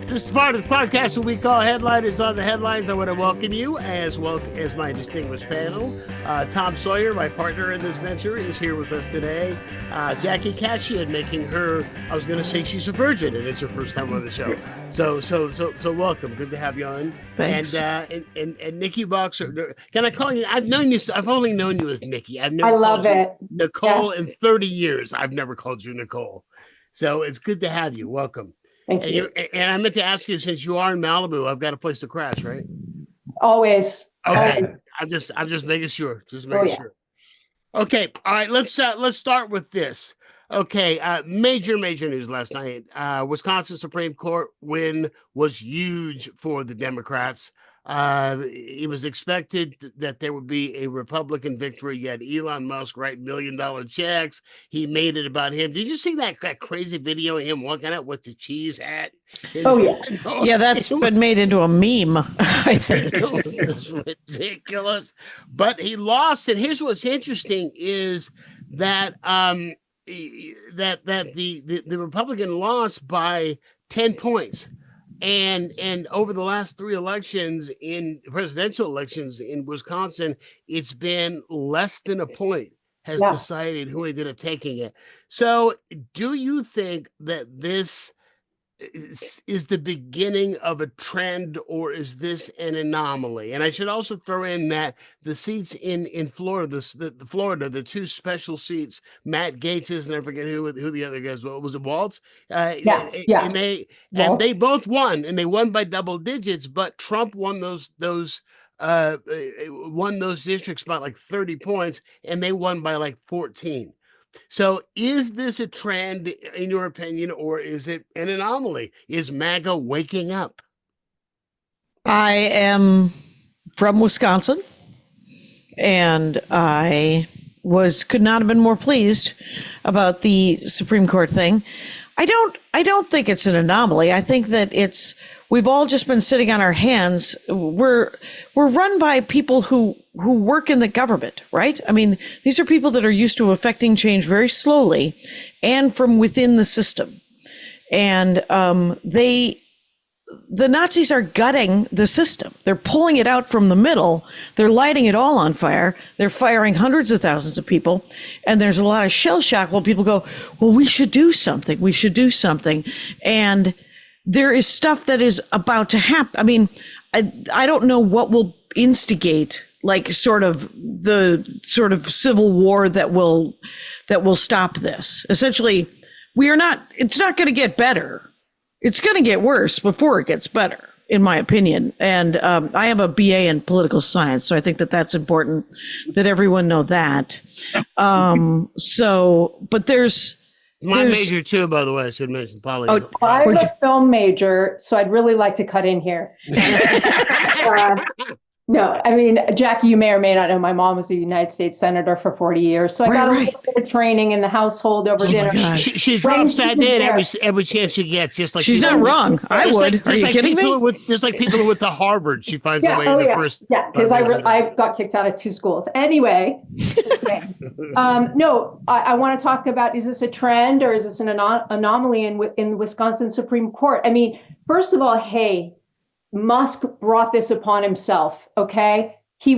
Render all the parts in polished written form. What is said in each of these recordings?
This is part of the podcast that we call Headliners on the Headlines. I want to welcome you as well as my distinguished panel. Tom Sawyer, my partner in this venture, is here with us today. Jackie Kashian making her, I was going to say she's a virgin, and it's her first time on the show. So welcome. Good to have you on. Thanks. And Nikki Boxer. Can I call you? I've only known you as Nikki. I love it. Nicole in 30 years. I've never called you Nicole. So it's good to have you. Welcome. Thank you. And I meant to ask you, since you are in Malibu, I've got a place to crash, right? Always. Okay. Always. I'm just making sure. Sure. Okay. All right. Let's start with this. Okay. Major news last night. Wisconsin Supreme Court win was huge for the Democrats. It was expected that there would be a Republican victory. You had Elon Musk write $1 million checks. He made it about him. Did you see that crazy video of him walking out with the cheese hat? Oh, yeah. Yeah, that's been made into a meme, I think. It was ridiculous. But he lost. And here's what's interesting is that the Republican lost by 10 points. And over the last three elections, in presidential elections in Wisconsin, it's been less than a point has decided who ended up taking it. So do you think that this is the beginning of a trend, or is this an anomaly? And I should also throw in that the seats in Florida, the two special seats, Matt Gaetz's, and I forget who the other guys were. Was it Waltz? And they both won, and they won by double digits. But Trump won those districts by like 30 points, and they won by like 14. So is this a trend, in your opinion, or is it an anomaly? Is MAGA waking up? I am from Wisconsin, and I could not have been more pleased about the Supreme Court thing. I don't think it's an anomaly. I think that we've all just been sitting on our hands. We're run by people who work in the government, right? I mean, these are people that are used to affecting change very slowly and from within the system. And the Nazis are gutting the system. They're pulling it out from the middle. They're lighting it all on fire. They're firing hundreds of thousands of people. And there's a lot of shell shock while people go, well, we should do something. We should do something. And there is stuff that is about to happen. I mean, I don't know what will instigate the sort of civil war that will stop this. Essentially, it's not going to get better. It's going to get worse before it gets better, in my opinion. And I have a BA in political science, so I think that that's important that everyone know that. But there's major too, by the way, I should mention. Apologies. Oh, I'm a film major, so I'd really like to cut in here. No, I mean, Jackie, you may or may not know, my mom was a United States Senator for 40 years. So I got a little bit of training in the household over dinner. She drops that in every chance she gets, just like she's not wrong. I would. Are you kidding me? Just like people who went to Harvard, she finds a way in the first. Yeah, because I got kicked out of 2 schools. Anyway, no, I want to talk about, is this a trend or is this an anomaly in the Wisconsin Supreme Court? I mean, first of all, hey, Musk brought this upon himself, okay? He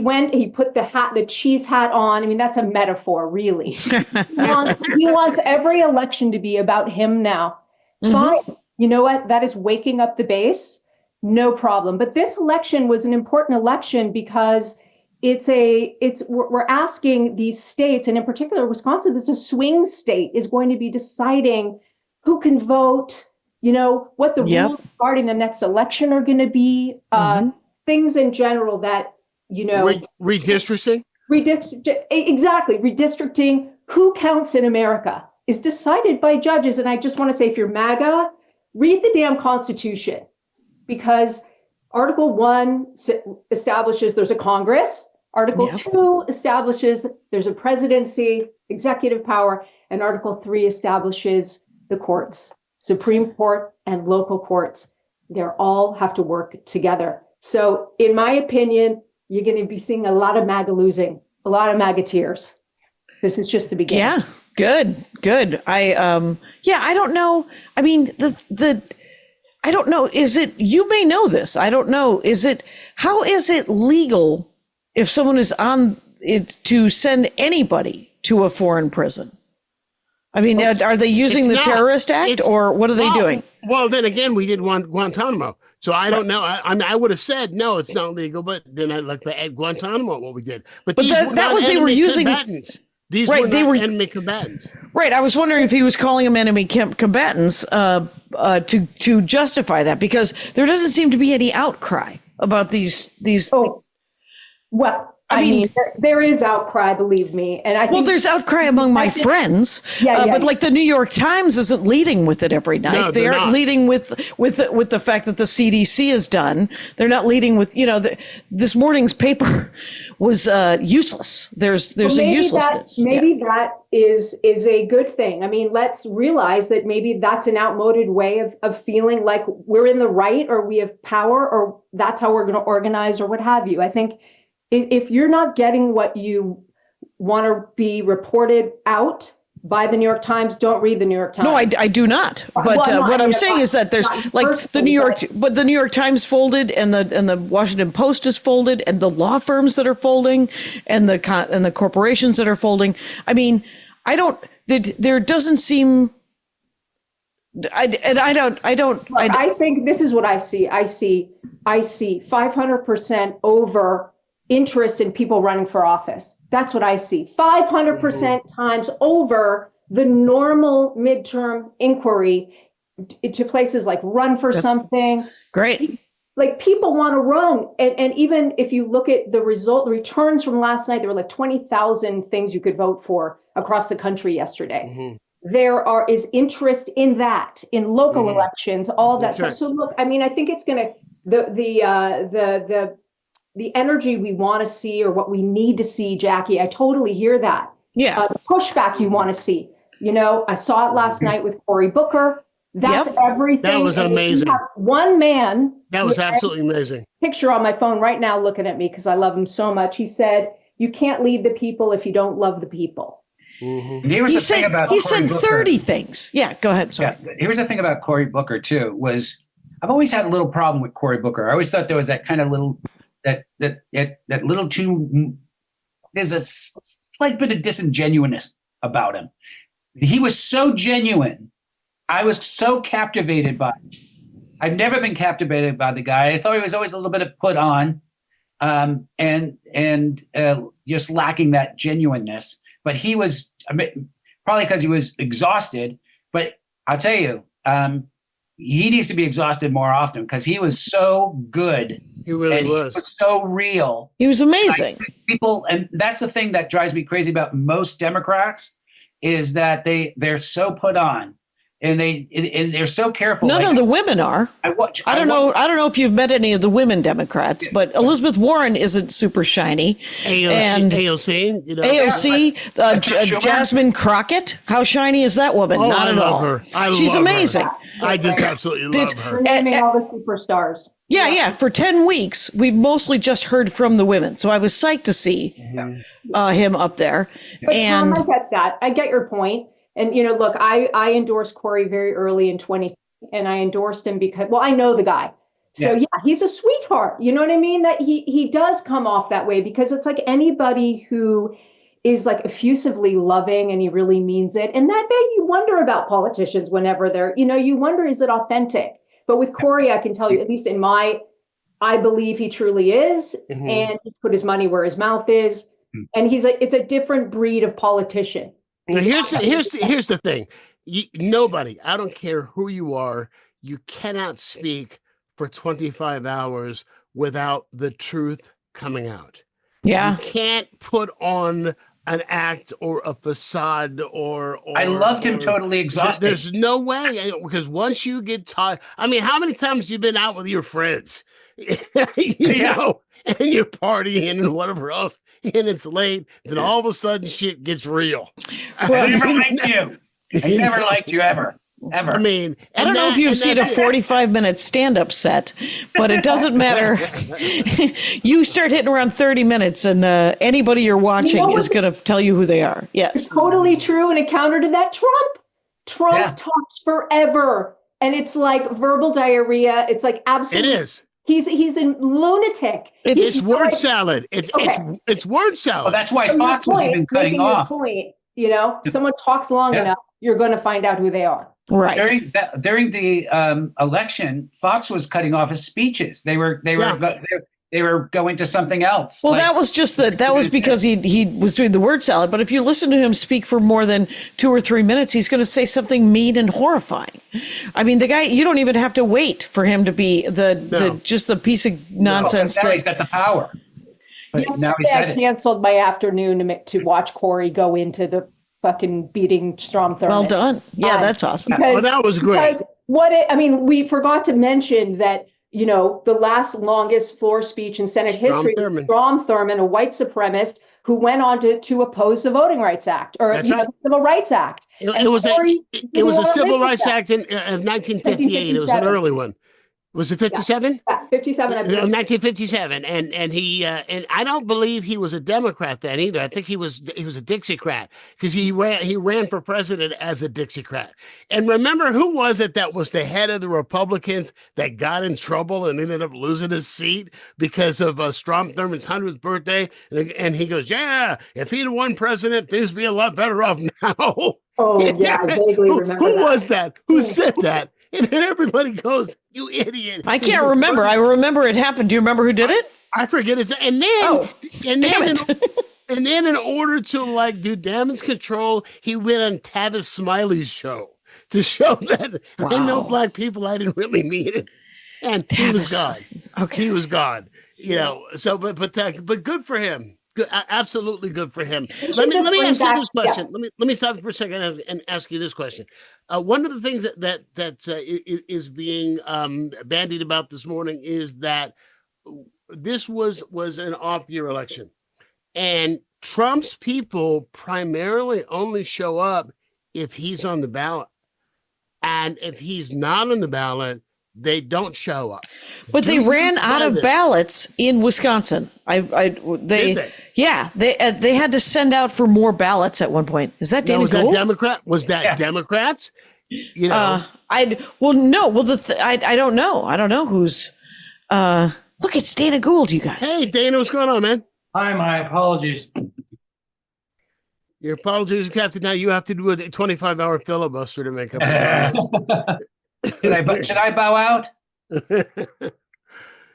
put the cheese hat on. I mean, that's a metaphor, really. He wants every election to be about him now. Fine. You know what? That is waking up the base. No problem. But this election was an important election because we're asking these states, and in particular, Wisconsin, that's a swing state, is going to be deciding who can vote, what the rules regarding the next election are going to be, things in general that, redistricting? Exactly. Redistricting, who counts in America is decided by judges. And I just want to say, if you're MAGA, read the damn Constitution, because Article 1 establishes there's a Congress. Article 2 establishes there's a presidency, executive power, and Article 3 establishes the courts. Supreme Court and local courts, they all have to work together. So in my opinion, you're going to be seeing a lot of MAGA losing, a lot of MAGA tears. This is just the beginning. Yeah, good. I don't know. I mean, I don't know. You may know this. I don't know. How is it legal if someone is on it to send anybody to a foreign prison? I mean, are they using the Terrorist Act or what are they doing? Well, then again, we did Guantanamo. So I don't know. I would have said, no, it's not legal. But then I like at Guantanamo what we did. But that was, they were using combatants. These were not enemy combatants. Right. I was wondering if he was calling them enemy combatants to justify that, because there doesn't seem to be any outcry about these. Oh, well, I mean there is outcry, believe me. And I think there's outcry among my friends, but like the New York Times isn't leading with it every night. No, they aren't not leading with the fact that the CDC is done. They're not leading with, this morning's paper was useless. There's a uselessness. That is a good thing. I mean, let's realize that maybe that's an outmoded way of feeling like we're in the right or we have power or that's how we're going to organize or what have you. I think if you're not getting what you want to be reported out by the New York Times, don't read the New York Times. No, I do not. But what I'm saying is that there's like the New York Times folded, and the Washington Post is folded, and the law firms that are folding, and the corporations that are folding. I mean, there doesn't seem. I think this is what I see. I see 500% over interest in people running for office. That's what I see. 500% times over the normal midterm inquiry to places like run for something. Great. Like people want to run. And even if you look at the returns from last night, there were like 20,000 things you could vote for across the country yesterday. Mm-hmm. There is interest in that, in local elections, all of that stuff. So look, I mean, I think it's going to, the energy we want to see or what we need to see, Jackie, I totally hear that. Yeah. The pushback you want to see. I saw it last night with Cory Booker. That's everything. That was amazing. One man. That was absolutely amazing. Picture on my phone right now looking at me because I love him so much. He said, you can't lead the people if you don't love the people. Mm-hmm. He said 30 things. Yeah, go ahead. Sorry. Yeah, here's the thing about Cory Booker, too, was I've always had a little problem with Cory Booker. I always thought there was that kind of little that little too, there's a slight bit of disingenuousness about him. He was so genuine. I was so captivated by him. I've never been captivated by the guy. I thought he was always a little bit of put on, and just lacking that genuineness. But he was probably because he was exhausted. But I'll tell you, he needs to be exhausted more often because he was so good. He really was. He was so real. He was amazing. People, and that's the thing that drives me crazy about most Democrats is that they're so put on, and they're so careful. None of the women are. I don't know if you've met any of the women Democrats, but Elizabeth Warren isn't super shiny. AOC, Jasmine Crockett. How shiny is that woman? Not at all. Her. She's amazing. I just absolutely love her. We're naming all the superstars. Yeah. For 10 weeks, we mostly just heard from the women. So I was psyched to see him up there. But Tom, I get that. I get your point. And, look, I endorsed Cory very early in 2020, and I endorsed him because, I know the guy. So, he's a sweetheart. You know what I mean? That he does come off that way because it's like anybody who is like effusively loving and he really means it. And that you wonder about politicians whenever they're, you wonder, is it authentic? But with Cory, I can tell you, at least I believe he truly is. Mm-hmm. And he's put his money where his mouth is. Mm-hmm. And it's a different breed of politician. Now, here's the thing. Nobody, I don't care who you are, you cannot speak for 25 hours without the truth coming out. Yeah. You can't put on an act or a facade or I loved him totally exhausted. There's no way, because once you get tired, I mean, how many times have you been out with your friends? know, and you're partying and whatever else, and it's late, then all of a sudden shit gets real. I never liked you. I never liked you ever. I mean, I don't know if you've seen a 45-minute stand-up set, but it doesn't matter. You start hitting around 30 minutes, and anybody you're watching is going to tell you who they are. Yes, it's totally true. And a counter to that, Trump talks forever. and it's like verbal diarrhea. It's like It absolutely. is. He's a lunatic. It's word salad. It's word salad. Well, that's why From your Fox was point, even cutting making your off. point, someone talks long Yeah. enough, you're going to find out who they are. Right. During the election, Fox was cutting off his speeches. They were going to something else. Well, that was because he was doing the word salad. But if you listen to him speak for more than 2 or 3 minutes, he's going to say something mean and horrifying. I mean, the guy, you don't even have to wait for him to be just the piece of nonsense. Now he's got the power. But now he's Yesterday, got I canceled my afternoon to watch Corey go into the fucking beating Strom Thurmond. Well done. Yeah, that's awesome. Well, that was great. We forgot to mention that, the last longest floor speech in Senate history, Strom Thurmond, a white supremacist who went on to oppose the Voting Rights Act the Civil Rights Act. It was a Civil Rights Act of 1958. It was an early one. Was it 57? Yeah, 57. I believe. 1957, and he and I don't believe he was a Democrat then either. I think he was a Dixiecrat because he ran for president as a Dixiecrat. And remember, who was it that was the head of the Republicans that got in trouble and ended up losing his seat because of Strom Thurmond's 100th birthday? And he goes, "Yeah, if he'd have won president, things would be a lot better off now." Oh yeah, I vaguely remember. Who was that? Who said that? And then everybody goes, "You idiot." I can't remember. I remember it happened. Do you remember who did it? I forget his name. And then in order to do damage control, he went on Tavis Smiley's show to show that I know black people, I didn't really mean it. And he was God. Okay. He was God. So but good for him. Good, absolutely good for him. Let me ask you this question. Yeah. Let me stop for a second and ask you this question. One of the things that is being bandied about this morning is that this was an off-year election, and Trump's people primarily only show up if he's on the ballot, and if he's not on the ballot, they don't show up. But they ran out of ballots in Wisconsin. They had to send out for more ballots at one point. Is that Dana Was Gould? that Democrat? Was that Democrats? I don't know. I don't know who's. Look, it's Dana Gould, you guys. Hey, Dana, what's going on, man? Hi, my apologies. Your apologies, Captain. Now you have to do a 25-hour filibuster to make up. Should I bow out?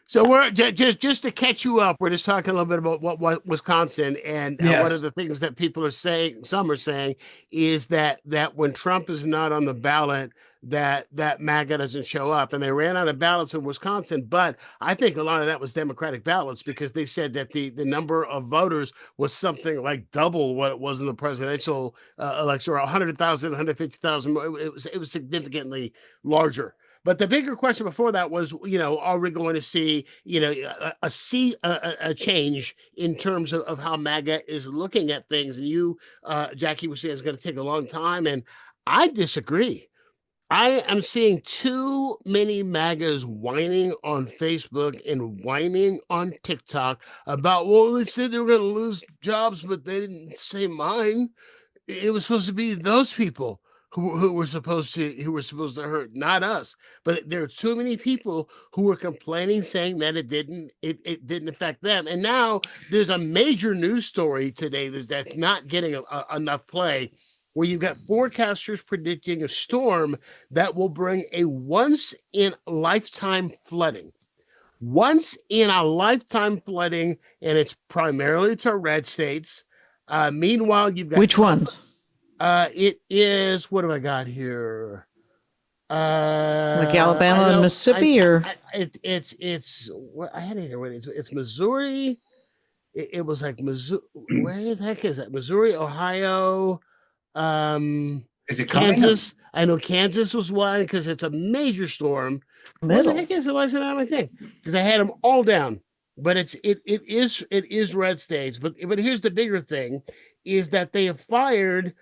So we're just to catch you up. We're just talking a little bit about what Wisconsin and one of the things that people are saying. Some are saying is that when Trump is not on the ballot, that MAGA doesn't show up, and they ran out of ballots in Wisconsin. But I think a lot of that was Democratic ballots because they said that the number of voters was something like double what it was in the presidential election, or 100,000, 150,000. It was significantly larger. But the bigger question before that was, are we going to see, a change in terms of how MAGA is looking at things? And you, Jackie, was saying it's going to take a long time, and I disagree. I am seeing too many MAGAs whining on Facebook and whining on TikTok about, they said they were going to lose jobs, but they didn't say mine. It was supposed to be those people who were supposed to hurt, not us. But there are too many people who were complaining, saying that it didn't affect them. And now there's a major news story today that's not getting enough play, where you've got forecasters predicting a storm that will bring a once-in-a-lifetime flooding. Once-in-a-lifetime flooding, and it's primarily to red states. Meanwhile, you've got... Which ones? It is... What have I got here? Like Alabama and Mississippi, or... It's... I had it here. It's Missouri. It was like Missouri. Where the heck is it? Missouri, Ohio... Is it Kansas? I know Kansas was one because it's a major storm. Where the heck is it? Why is it on my thing? Because I had them all down. But it is red states. But here's the bigger thing: is that they have fired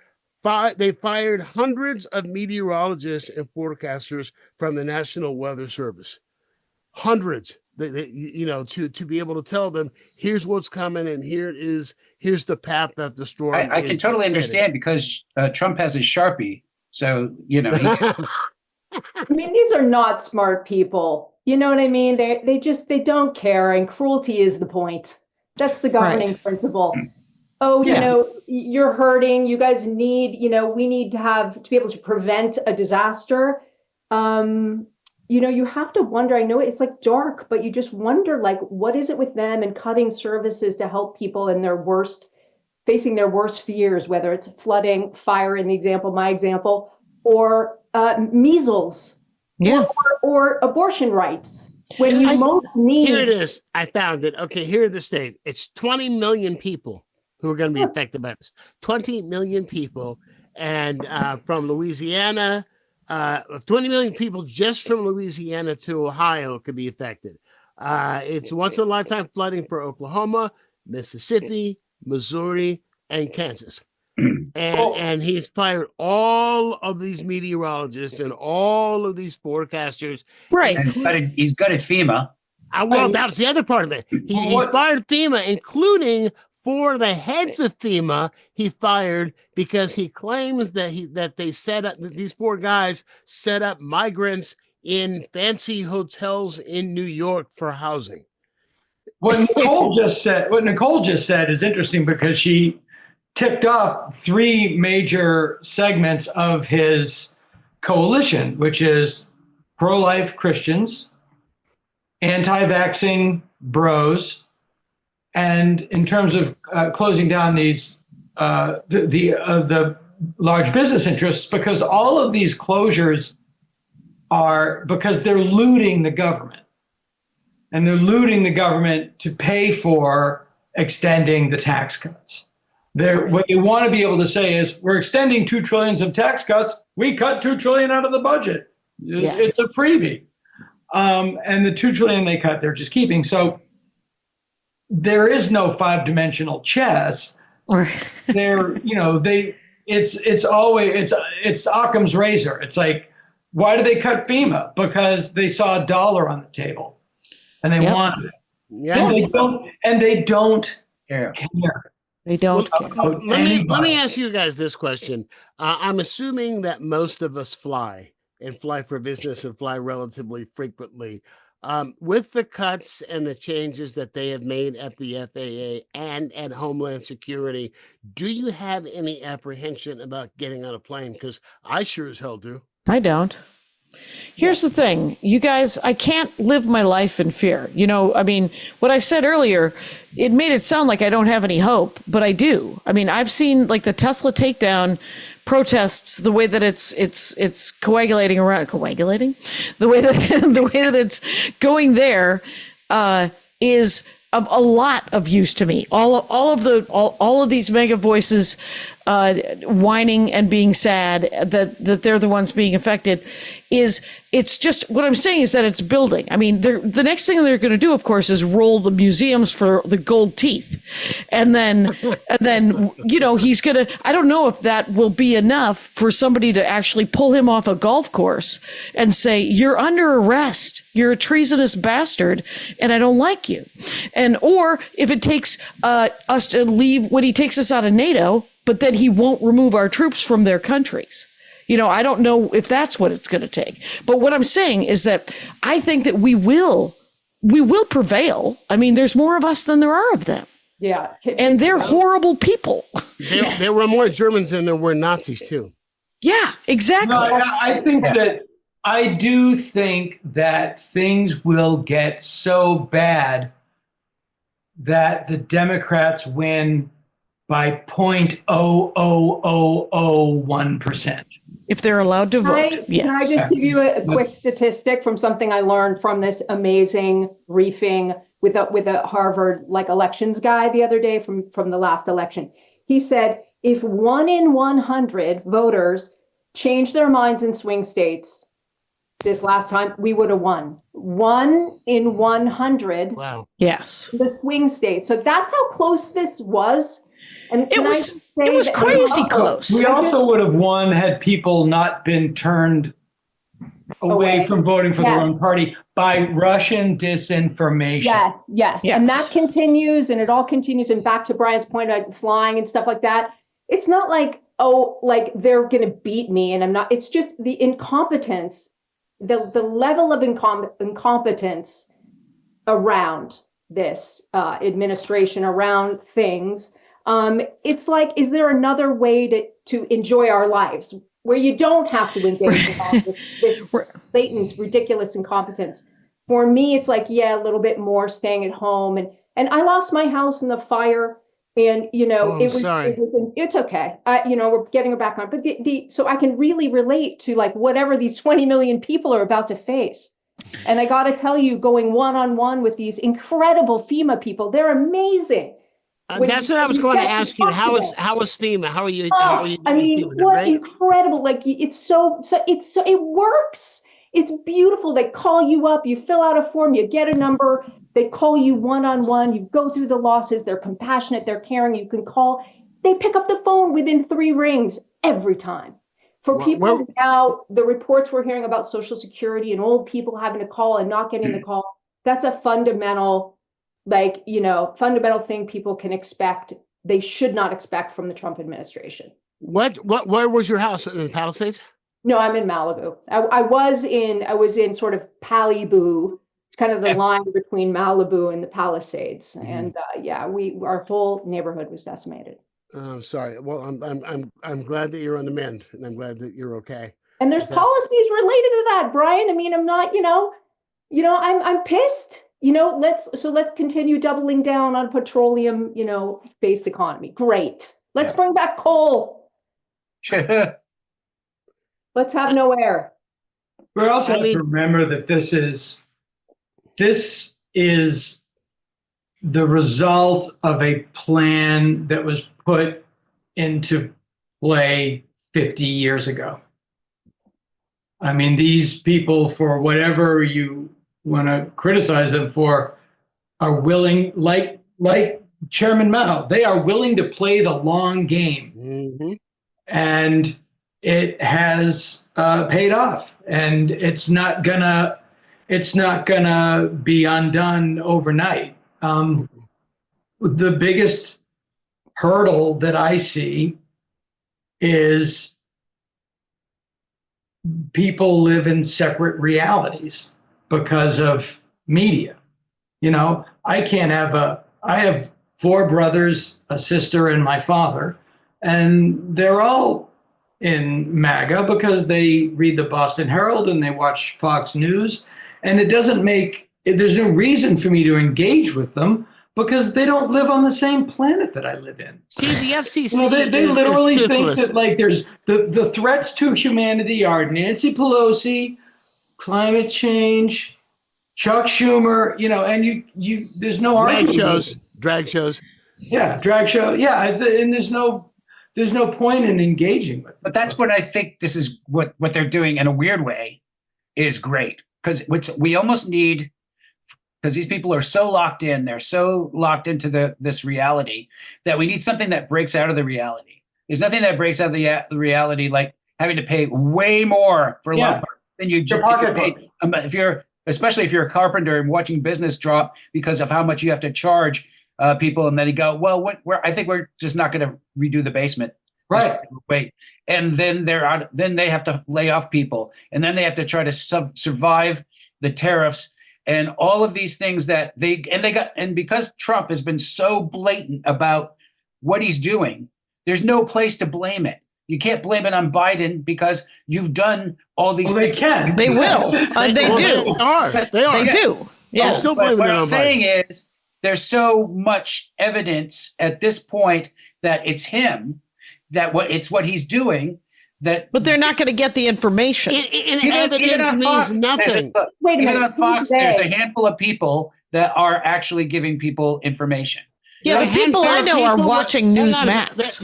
hundreds of meteorologists and forecasters from the National Weather Service. Hundreds. To be able to tell them, here's what's coming, and here's the path that the storm. I can totally understand because Trump has his Sharpie, so I mean, these are not smart people. You know what I mean? They don't care, and cruelty is the point. That's the governing principle. Oh, you know, you're hurting. You guys need, we need to be able to prevent a disaster. You have to wonder. I know it's like dark, but you just wonder, like, what is it with them and cutting services to help people in facing their worst fears, whether it's flooding, fire in my example, or measles, or abortion rights. When you most need. Here it is. I found it. Okay, here are the state. It's 20 million people who are going to be affected by this. 20 million people, and from Louisiana, 20 million people just from Louisiana to Ohio could be affected. It's once in a lifetime flooding for Oklahoma, Mississippi, Missouri, and Kansas. And he's fired all of these meteorologists and all of these forecasters. Right. And he's good at FEMA. Well, that was the other part of it. He fired FEMA, including 4 of the heads of FEMA. He fired because he claims that these 4 guys set up migrants in fancy hotels in New York for housing. What Nicole just said is interesting because she ticked off 3 major segments of his coalition, which is pro-life Christians, anti-vaxxing bros, and in terms of closing down these the large business interests, because all of these closures are because they're looting the government. And they're looting the government to pay for extending the tax cuts. What they want to be able to say is, we're extending $2 trillion of tax cuts. We cut $2 trillion out of the budget. Yeah. It's a freebie. And the $2 trillion they cut, they're just keeping. So there is no 5-dimensional chess. It's Occam's razor. It's like, why do they cut FEMA? Because they saw $1 on the table. And they wanted it. Yeah. And they don't care. They don't care. Let me ask you guys this question. I'm assuming that most of us fly for business and fly relatively frequently. With the cuts and the changes that they have made at the FAA and at Homeland Security, do you have any apprehension about getting on a plane? Because I sure as hell do. I don't. Here's the thing, you guys, I can't live my life in fear. I mean, what I said earlier, it made it sound like I don't have any hope, but I do. I mean, I've seen like the Tesla takedown protests, the way that it's coagulating, the way that it's going there is of a lot of use to me. All of these mega voices whining and being sad that they're the ones being affected it's just, what I'm saying is that it's building. I mean, the next thing they're going to do, of course, is roll the museums for the gold teeth. And then he's going to, I don't know if that will be enough for somebody to actually pull him off a golf course and say, you're under arrest. You're a treasonous bastard and I don't like you. Or if it takes us to leave when he takes us out of NATO, but then he won't remove our troops from their countries. I don't know if that's what it's going to take. But what I'm saying is that I think that we will prevail. I mean, there's more of us than there are of them. Yeah. And they're horrible people. There were more Germans than there were Nazis, too. Yeah, exactly. No, I do think that things will get so bad that the Democrats win by 0.00001%. If they're allowed to vote, yes. Can I just give you a quick statistic from something I learned from this amazing briefing with a Harvard elections guy the other day from the last election? He said, if 1 in 100 voters changed their minds in swing states this last time, we would have won. 1 in 100. Wow. Yes. The swing states. So that's how close this was. And it was crazy close. We also would have won had people not been turned away from voting for the wrong party by Russian disinformation. Yes. And that continues, and it all continues. And back to Brian's point about flying and stuff like that. It's not like, they're going to beat me and I'm not. It's just the incompetence the level of incompetence around this administration, around things. It's like, is there another way to enjoy our lives where you don't have to engage in all this blatant, ridiculous incompetence? For me, it's like, yeah, a little bit more staying at home. And I lost my house in the fire. And, it's okay. We're getting it back on. But so I can really relate to like whatever these 20 million people are about to face. And I got to tell you, going one-on-one with these incredible FEMA people, they're amazing. That's what I was going to ask you. How is FEMA? How are you? I mean, what incredible! Like it's so it works. It's beautiful. They call you up, you fill out a form, you get a number. They call you one-on-one. You go through the losses. They're compassionate. They're caring. You can call. They pick up the phone within 3 rings every time. For people now, the reports we're hearing about Social Security and old people having to call and not getting the call. That's a fundamental. Fundamental thing people can expect. They should not expect from the Trump administration. Where was your house, in the Palisades? No, I'm in Malibu. I was in sort of Palibu. It's kind of the line between Malibu and the Palisades. And our whole neighborhood was decimated. Sorry. Well, I'm glad that you're on the mend, and I'm glad that you're okay. And there's policies related to that, Brian. I mean, I'm not, I'm pissed. Let's continue doubling down on petroleum, based economy. Great. Let's bring back coal. Let's have no air. We also have to remember that this is the result of a plan that was put into play 50 years ago. I mean, these people, for whatever you want to criticize them for, are willing, like Chairman Mao, they are willing to play the long game. Mm-hmm. And it has paid off, and it's not gonna be undone overnight. The biggest hurdle that I see is people live in separate realities because of media. I have 4 brothers, a sister, and my father, and they're all in MAGA because they read the Boston Herald and they watch Fox News. And there's no reason for me to engage with them because they don't live on the same planet that I live in. See, the FCC, they literally think that like there's the threats to humanity are Nancy Pelosi, climate change, Chuck Schumer, and you there's no argument. Drag shows. Yeah, drag show. Yeah, and there's no point in engaging with them. But that's what I think this is what they're doing in a weird way is great. Because we almost need, because these people are so locked in, they're so locked into this reality that we need something that breaks out of the reality. There's nothing that breaks out of the reality like having to pay way more for lumber than you pay. Especially if you're a carpenter and watching business drop because of how much you have to charge people, and then you go, well, I think we're just not going to redo the basement. Right. Wait. And then they're out. Then they have to lay off people, and then they have to try to survive the tariffs and all of these things that and because Trump has been so blatant about what he's doing, there's no place to blame it. You can't blame it on Biden because you've done all these things. They can. They will. They do. They do. Yeah. But what I'm saying is there's so much evidence at this point that it's him, that it's what he's doing. But they're not going to get the information. Evidence means nothing. Wait a minute. Even on Fox, there's a handful of people that are actually giving people information. Yeah, the people I know are watching Newsmax.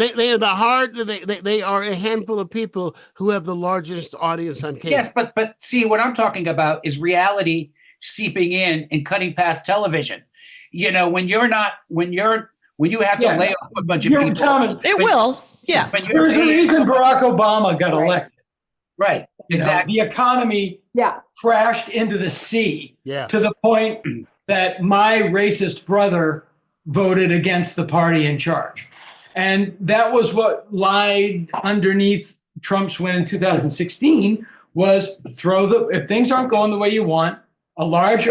They are a handful of people who have the largest audience on cable. Yes, but see, what I'm talking about is reality seeping in and cutting past television. When you have to lay off a bunch of people. It will. Yeah. There's a reason Barack Obama got elected. Right. Exactly. The economy crashed into the sea to the point that my racist brother voted against the party in charge. And that was what lied underneath Trump's win in 2016, was if things aren't going the way you want, a large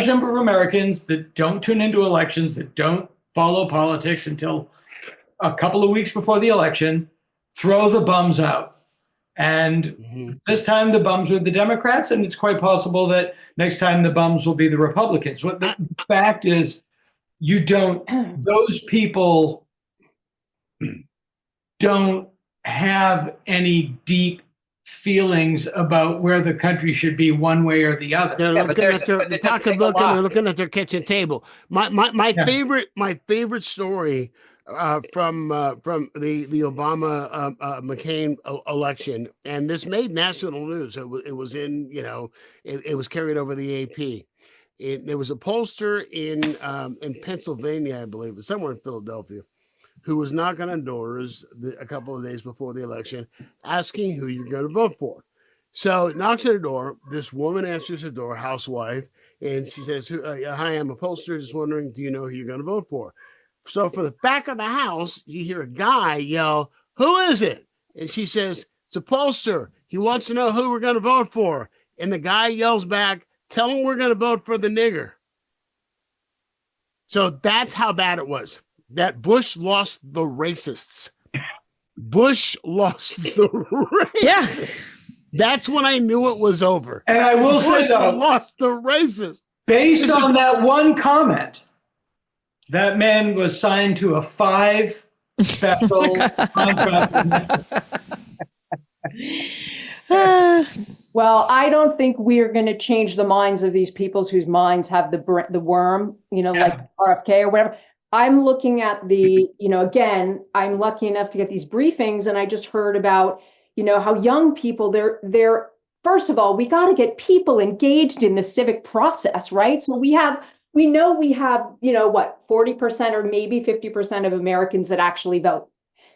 number of Americans that don't tune into elections, that don't follow politics until a couple of weeks before the election, throw the bums out. And this time the bums are the Democrats, and it's quite possible that next time the bums will be the Republicans. What the fact is, those people don't have any deep feelings about where the country should be one way or the other. They're looking at their pocketbook and they're looking at their kitchen table. My favorite story from the Obama McCain election, and this made national news. It was in, it was carried over the AP. There was a pollster in Pennsylvania, I believe, somewhere in Philadelphia, who was knocking on doors a couple of days before the election, asking who you're going to vote for. So it knocks at the door. This woman answers the door, housewife, and she says, "Hi, I'm a pollster. Just wondering, do you know who you're going to vote for?" So from the back of the house, you hear a guy yell, "Who is it?" And she says, "It's a pollster. He wants to know who we're going to vote for." And the guy yells back, "Tell him we're going to vote for the nigger." So that's how bad it was. That Bush lost the racists. Bush lost the racists. Yeah. That's when I knew it was over. And I will say, Bush though, lost the racists. based on that one comment, that man was signed to a 5 special contract. Well, I don't think we're going to change the minds of these peoples whose minds have the worm, like RFK or whatever. I'm looking at again, I'm lucky enough to get these briefings, and I just heard about, how young people, they're first of all, we got to get people engaged in the civic process, right? So we know we have, 40% or maybe 50% of Americans that actually vote.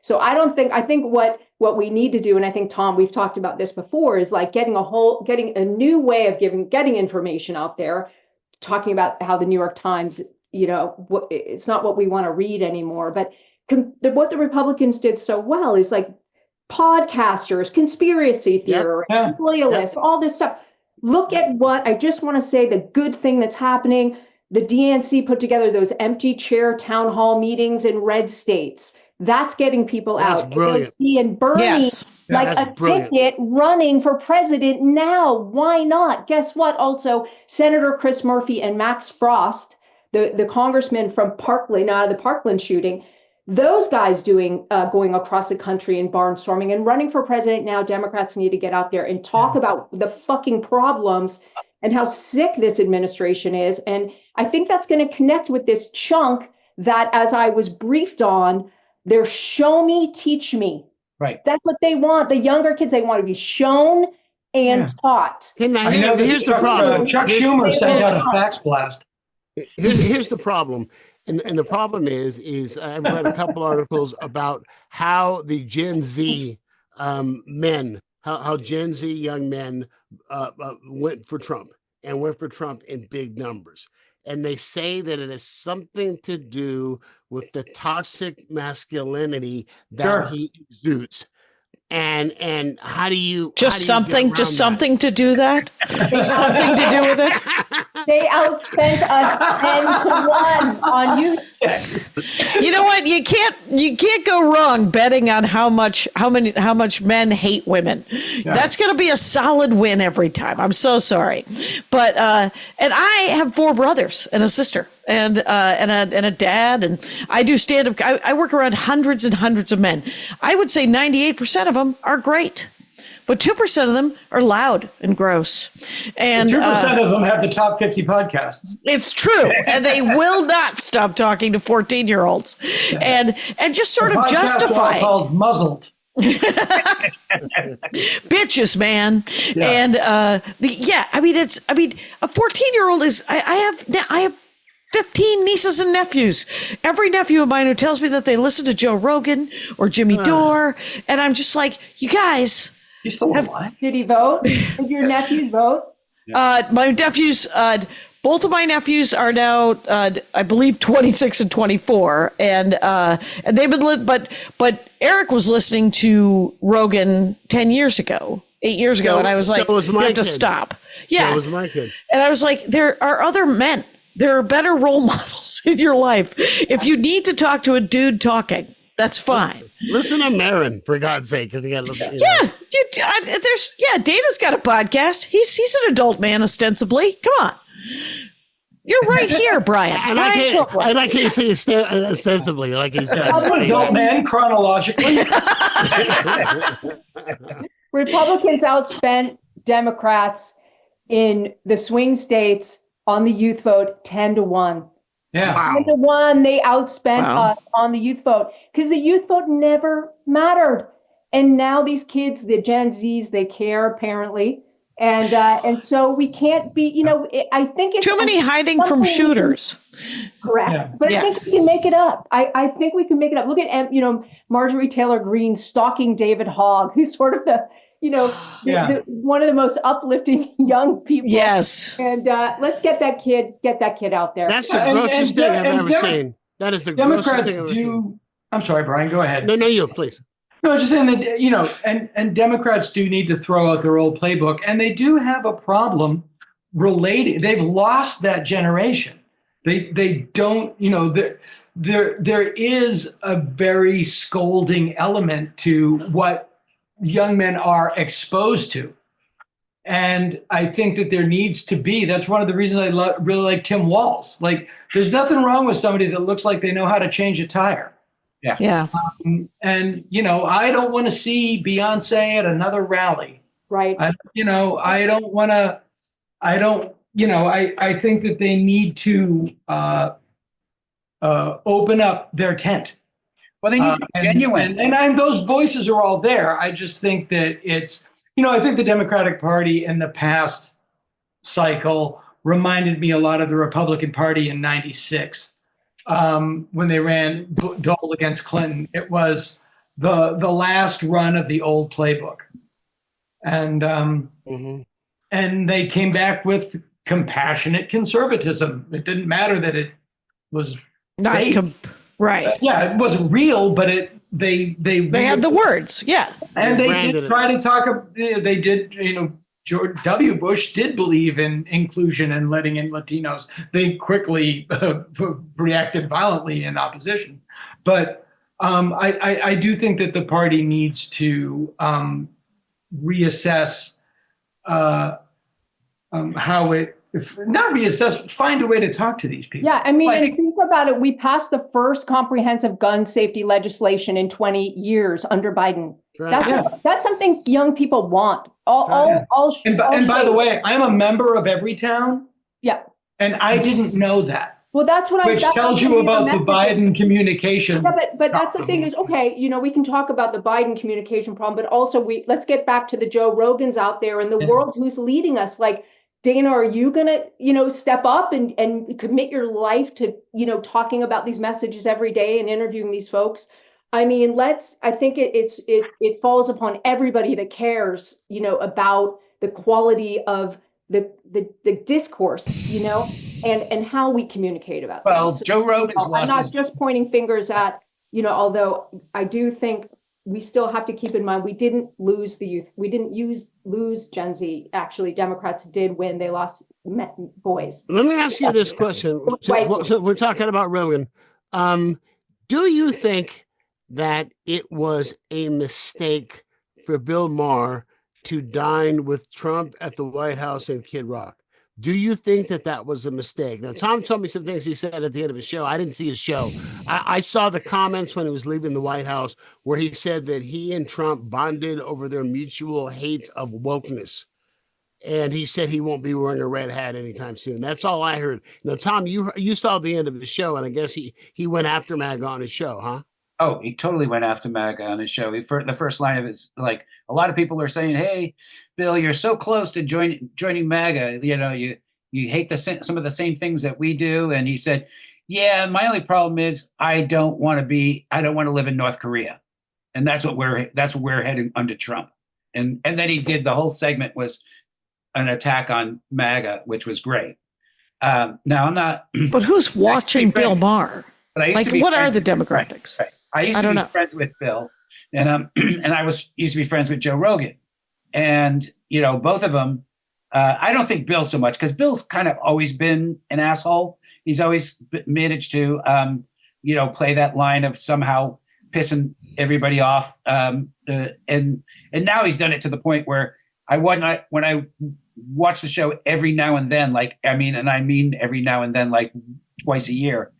So I think what we need to do, and I think, Tom, we've talked about this before, is like getting a new way of getting information out there, talking about how the New York Times, it's not what we want to read anymore, but what the Republicans did so well is like podcasters, conspiracy theorists, loyalists, all this stuff. Look at I just want to say the good thing that's happening. The DNC put together those empty chair town hall meetings in red states. That's getting people out. Brilliant. And Bernie, ticket running for president now. Why not? Guess what? Also, Senator Chris Murphy and Max Frost, the congressman from Parkland, the Parkland shooting, those guys going across the country and barnstorming and running for president now. Democrats need to get out there and talk about the fucking problems and how sick this administration is. And I think that's going to connect with this chunk that, as I was briefed on, they're show me, teach me. Right. That's what they want. The younger kids, they want to be shown and taught. Here's the problem. Chuck Schumer sent out a fax blast. Here's the problem. And the problem is I've read a couple articles about how the Gen Z men, how Gen Z young men went for Trump in big numbers. And they say that it has something to do with the toxic masculinity that he exudes. And how do you something to do that? Something to do with it? They outspent us 10-1 on you. You know what? You can't go wrong betting on how much men hate women. Yeah. That's going to be a solid win every time. I'm so sorry, but and I have 4 brothers and a sister and a dad, and I do stand up. I work around hundreds and hundreds of men. I would say 98% of them are great. But 2% of them are loud and gross. And 2% of them have the top 50 podcasts. It's true. And they will not stop talking to 14-year-olds. And just sort of justify. Called muzzled. Bitches, man. Yeah. And a 14-year-old is I have 15 nieces and nephews. Every nephew of mine who tells me that they listen to Joe Rogan or Jimmy Dore. And I'm just like, you guys. Did he vote? Did your nephews vote? My nephews, both of my nephews are now, I believe, 26 and 24, and they've been but Eric was listening to Rogan 10 years ago, 8 years ago, and I was like, so was you my have to kid. stop. Yeah. That was my kid. And I was like, there are other men. There are better role models in your life. If you need to talk to a dude talking, that's fine. Listen to Marin, for God's sake. If you gotta listen, Dana's got a podcast. He's an adult man, ostensibly. Come on. You're right here, Brian. And I can't say ostensibly, like he said. Adult man chronologically. Republicans outspent Democrats in the swing states on the youth vote 10-1. Yeah. 10-1, they outspent us on the youth vote because the youth vote never mattered. And now these kids, the Gen Zs, they care apparently. And so we can't be, I think it's too many hiding from shooters. Correct. Yeah. But I think we can make it up. I think we can make it up. Look at, Marjorie Taylor Greene stalking David Hogg, who's sort of the one of the most uplifting young people. Yes. And let's get that kid out there. That's the grossest thing I've ever seen. That is the grossest Democrats thing I've ever seen. I'm sorry, Brian, go ahead. No, you, please. No, just saying that, and Democrats do need to throw out their old playbook, and they do have a problem related. They've lost that generation. They don't, there is a very scolding element to what young men are exposed to. And I think that there needs to be, that's one of the reasons I really like Tim Walz. Like, there's nothing wrong with somebody that looks like they know how to change a tire. Yeah. And, I don't want to see Beyonce at another rally. Right. I think that they need to open up their tent. Well, they need to be genuine. And those voices are all there. I just think that it's, I think the Democratic Party in the past cycle reminded me a lot of the Republican Party in '96 when they ran Dole against Clinton. It was the last run of the old playbook. And and they came back with compassionate conservatism. It didn't matter that it was fake. Right. It wasn't real, but they had the words. Yeah. And they did try to talk. They did, George W. Bush did believe in inclusion and letting in Latinos. They quickly reacted violently in opposition. But I do think that the party needs to reassess how it, not reassess, find a way to talk to these people. Yeah, I mean, think about it. We passed the first comprehensive gun safety legislation in 20 years under Biden. Right. That's something young people want. And by the way, I'm a member of Everytown. Yeah. And I didn't know that. Well, that's what Which tells you about the Biden communication. Yeah, but that's the thing is, okay, we can talk about the Biden communication problem, but also let's get back to the Joe Rogans out there in the world who's leading us. Like, Dana, are you going to, step up and commit your life to, talking about these messages every day and interviewing these folks? I mean, I think it falls upon everybody that cares, about the quality of the discourse, and how we communicate about well, things. Joe Rogan's I'm not just pointing fingers at, although I do think we still have to keep in mind, we didn't lose the youth. We didn't lose Gen Z. Actually, Democrats did win. They lost boys. Let me ask you this question. So we're talking about Rogan. Do you think that it was a mistake for Bill Maher to dine with Trump at the White House and Kid Rock? Do you think that was a mistake? Now, Tom told me some things he said at the end of his show. I didn't see his show. I saw the comments when he was leaving the White House where he said that he and Trump bonded over their mutual hate of wokeness. And he said he won't be wearing a red hat anytime soon. That's all I heard. Now, Tom, you saw the end of his show, and I guess he went after MAGA on his show, huh? Oh, he totally went after MAGA on his show. The first line of his, like, a lot of people are saying, "Hey, Bill, you're so close to joining MAGA. You hate some of the same things that we do." And he said, "Yeah, my only problem is I don't want to live in North Korea, and that's what we're heading under Trump." And then he did the whole segment was an attack on MAGA, which was great. Now I'm not. But who's watching Bill Maher? What are the Democrats? Right. I used to be friends with Bill, and I used to be friends with Joe Rogan, And, both of them, I don't think Bill so much, because Bill's kind of always been an asshole. He's always managed to, play that line of somehow pissing everybody off. And now he's done it to the point where when I watch the show every now and then, I mean every now and then, like twice a year,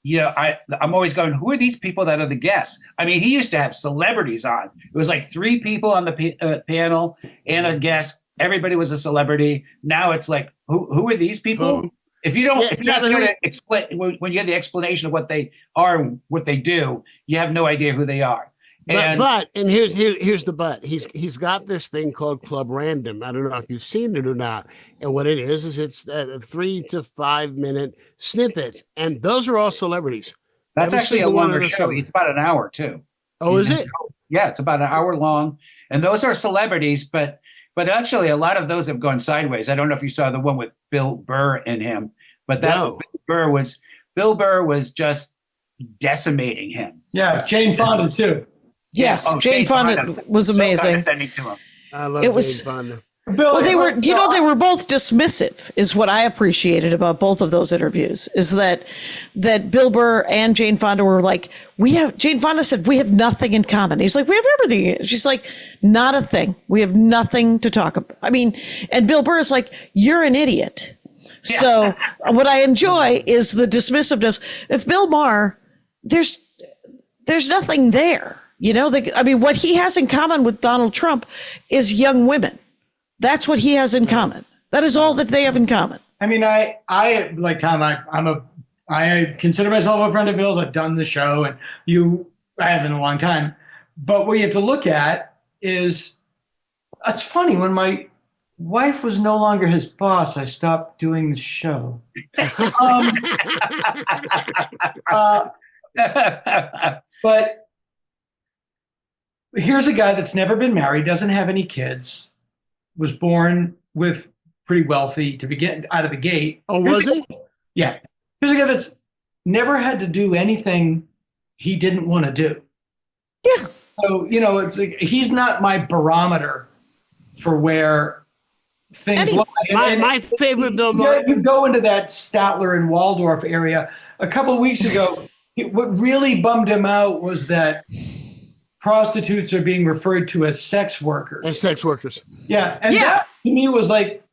I'm always going, who are these people that are the guests? I mean, he used to have celebrities on. It was like 3 people on the panel and a guest. Everybody was a celebrity. Now it's like, who are these people? If you're not going to explain, when you have the explanation of what they are and what they do, you have no idea who they are. But here's the but. He's got this thing called Club Random. I don't know if you've seen it or not. And what it is it's 3 to 5 minute snippets, and those are all celebrities. That's actually a longer show. It's about an hour too. Oh, is it? Yeah, it's about an hour long, and those are celebrities. But actually, a lot of those have gone sideways. I don't know if you saw the one with Bill Burr in him, but Bill Burr was just decimating him. Yeah, Jane Fonda too. Yes, Jane Fonda was amazing. I love Jane Fonda. Well, they were both dismissive, is what I appreciated about both of those interviews, is that Bill Burr and Jane Fonda were like, Jane Fonda said, we have nothing in common. He's like, we have everything. She's like, not a thing. We have nothing to talk about. I mean, and Bill Burr is like, you're an idiot. Yeah. So what I enjoy is the dismissiveness. If Bill Maher, there's nothing there. What he has in common with Donald Trump is young women. That's what he has in common. That is all that they have in common. I mean, I like Tom. I consider myself a friend of Bill's. I've done the show, and I haven't in a long time. But what you have to look at is, it's funny, when my wife was no longer his boss, I stopped doing the show. But here's a guy that's never been married, doesn't have any kids, was born with pretty wealthy to begin out of the gate. Oh, was he? Yeah. Here's a guy that's never had to do anything he didn't want to do. Yeah. So, it's like, he's not my barometer for where things lie. My favorite Bill Maher. You go into that Statler and Waldorf area. A couple of weeks ago, what really bummed him out was that prostitutes are being referred to as sex workers. As sex workers. Yeah. And that to me was like,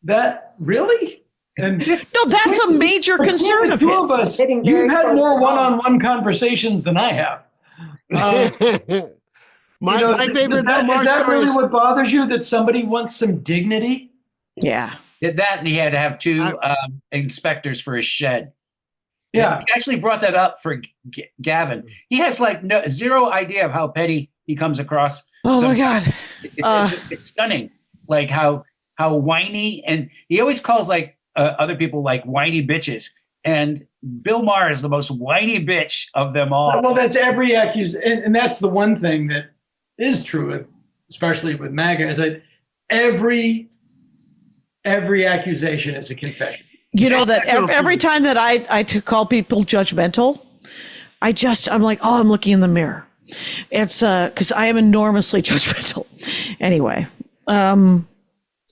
that really? And no, that's a major concern of his. You've had more one-on-one conversations than I have. My favorite Bill Maher. Is that really what bothers you? That somebody wants some dignity? Yeah. Did that, and he had to have 2 inspectors for his shed. Yeah. He actually brought that up for Gavin. He has zero idea of how petty he comes across. Oh my God. It's stunning. Like how whiny, and he always calls other people like whiny bitches. And Bill Maher is the most whiny bitch of them all. Well, that's every accusation. And that's the one thing that is true, especially with MAGA, is that every accusation is a confession. That every time that I call people judgmental, I'm like, I'm looking in the mirror. It's because I am enormously judgmental. Anyway.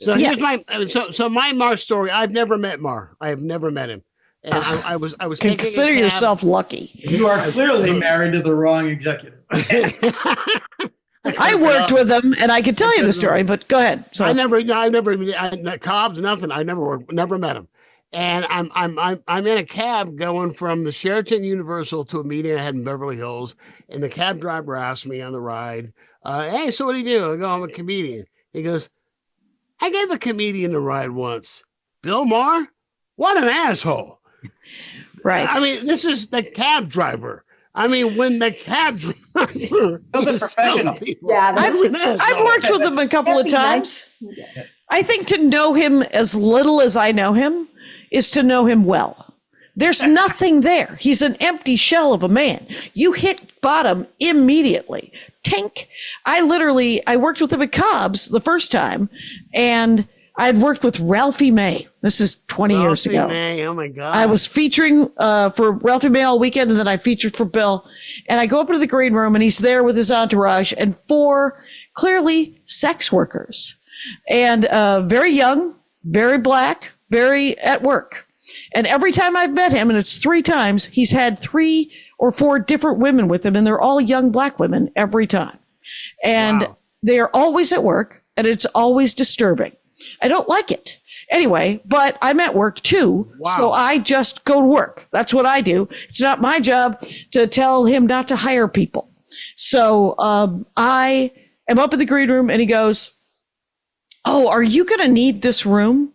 Here's my Maher story. I've never met Maher. I have never met him. And I was consider yourself lucky. You are clearly married to the wrong executive. I worked with him, and I could tell you the story, but go ahead. So I never Cobb's nothing. I never met him. And I'm in a cab going from the Sheraton Universal to a meeting I had in Beverly Hills, and the cab driver asked me on the ride, "Hey, so what do you do?" I go, "I'm a comedian." He goes, "I gave a comedian a ride once. Bill Maher? What an asshole!" Right. I mean, this is the cab driver. I mean, when the cab driver, those are professional. Yeah, I've worked with him a couple of times. Nice. I think to know him as little as I know him is to know him well. There's nothing there. He's an empty shell of a man. You hit bottom immediately. Tank. I worked with him at Cobb's the first time, and I'd worked with Ralphie May. This is 20 years Ralphie ago. May, oh my God. I was featuring for Ralphie May all weekend, and then I featured for Bill. And I go up into the green room, and he's there with his entourage and 4 clearly sex workers. And very young, very black, very at work. And every time I've met him, and it's 3 times, he's had 3 or 4 different women with him, and they're all young black women every time. And Wow. they are always at work, and it's always disturbing. I don't like it. Anyway, but I'm at work too, Wow. so I just go to work. That's what I do. It's not my job to tell him not to hire people. So I am up in the green room, and he goes, "Oh, are you going to need this room?"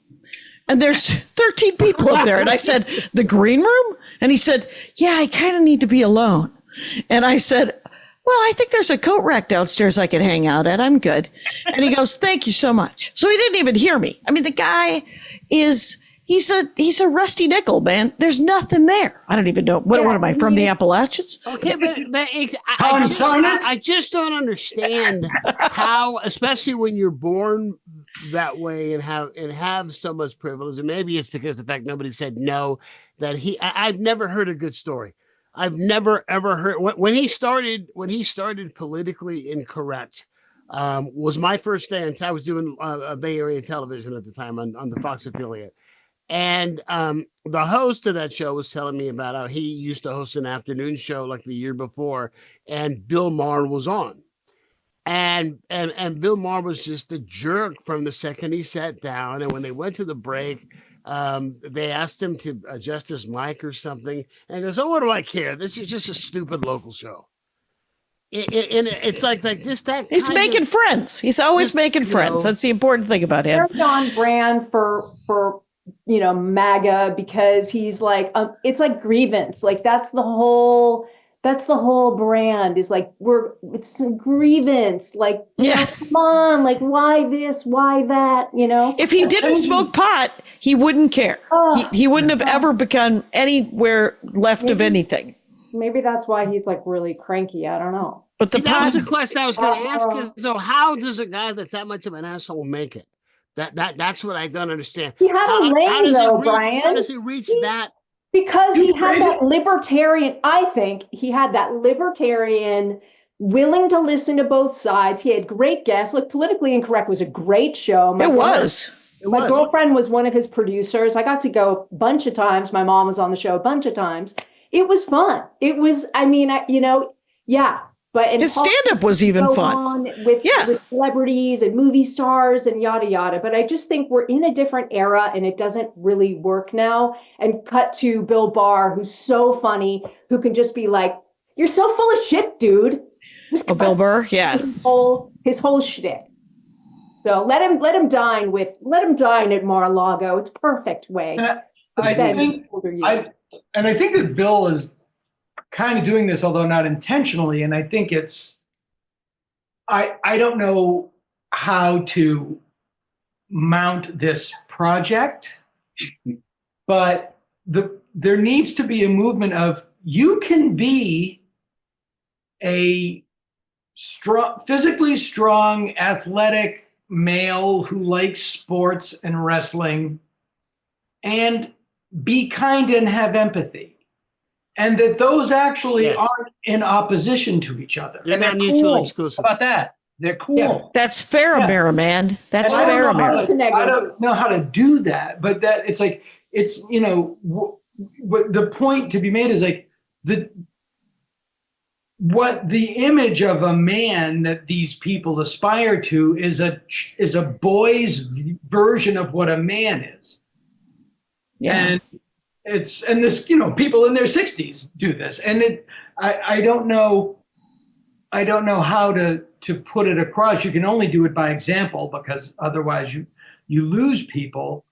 And there's 13 people up there. And I said, "The green room?" And he said, "Yeah, I kind of need to be alone." And I said, "Well, I think there's a coat rack downstairs I can hang out at. I'm good." And he goes, "Thank you so much." So he didn't even hear me. I mean, the guy he's a rusty nickel, man. There's nothing there. I don't even know. What am I, from the Appalachians? Okay, but I just don't understand how, especially when you're born that way and have so much privilege, and maybe it's because the fact nobody said no, that I've never heard a good story. I've never ever heard when he started politically incorrect. Was my first day, and I was doing Bay Area television at the time on the Fox affiliate. And the host of that show was telling me about how he used to host an afternoon show like the year before, and Bill Maher was on. And Bill Maher was just a jerk from the second he sat down. And when they went to the break, they asked him to adjust his mic or something. And he goes, "Oh, what do I care? This is just a stupid local show." And it's like just that. He's making friends. He's always making friends. That's the important thing about him. They're on brand for MAGA, because he's like, it's like grievance. Like that's the whole brand is like, it's a grievance. Like, come on, like why this, why that, If he didn't smoke pot, he wouldn't care. He wouldn't have ever become anywhere left of anything. Maybe that's why he's like really cranky. I don't know. But that was the question I was going to ask. So how does a guy that's that much of an asshole make it? That's what I don't understand. He had a lane though, Brian. How does he reach that? Because he had that libertarian, I think he had that libertarian willing to listen to both sides. He had great guests. Look, Politically Incorrect was a great show. My girlfriend was one of his producers. I got to go a bunch of times. My mom was on the show a bunch of times. It was fun. It was, yeah. But his stand-up was even fun. With celebrities and movie stars and yada, yada. But I just think we're in a different era and it doesn't really work now. And cut to Bill Barr, who's so funny, who can just be like, "You're so full of shit, dude." Bill Burr, yeah. His whole shtick. So let him dine at Mar-a-Lago. It's a perfect way. I think that Bill is kind of doing this, although not intentionally. And I think I don't know how to mount this project, but there needs to be a movement of, you can be a physically strong, athletic male who likes sports and wrestling and be kind and have empathy. And that those actually aren't in opposition to each other. They're not mutually mutually exclusive. How about that? They're cool. Yeah. That's fair, man. That's And fair, I don't know how to do that, but that it's like, it's, the point to be made is like what the image of a man that these people aspire to is a boy's version of what a man is. Yeah. And this, people in their 60s do this. And I don't know how to put it across. You can only do it by example, because otherwise you lose people.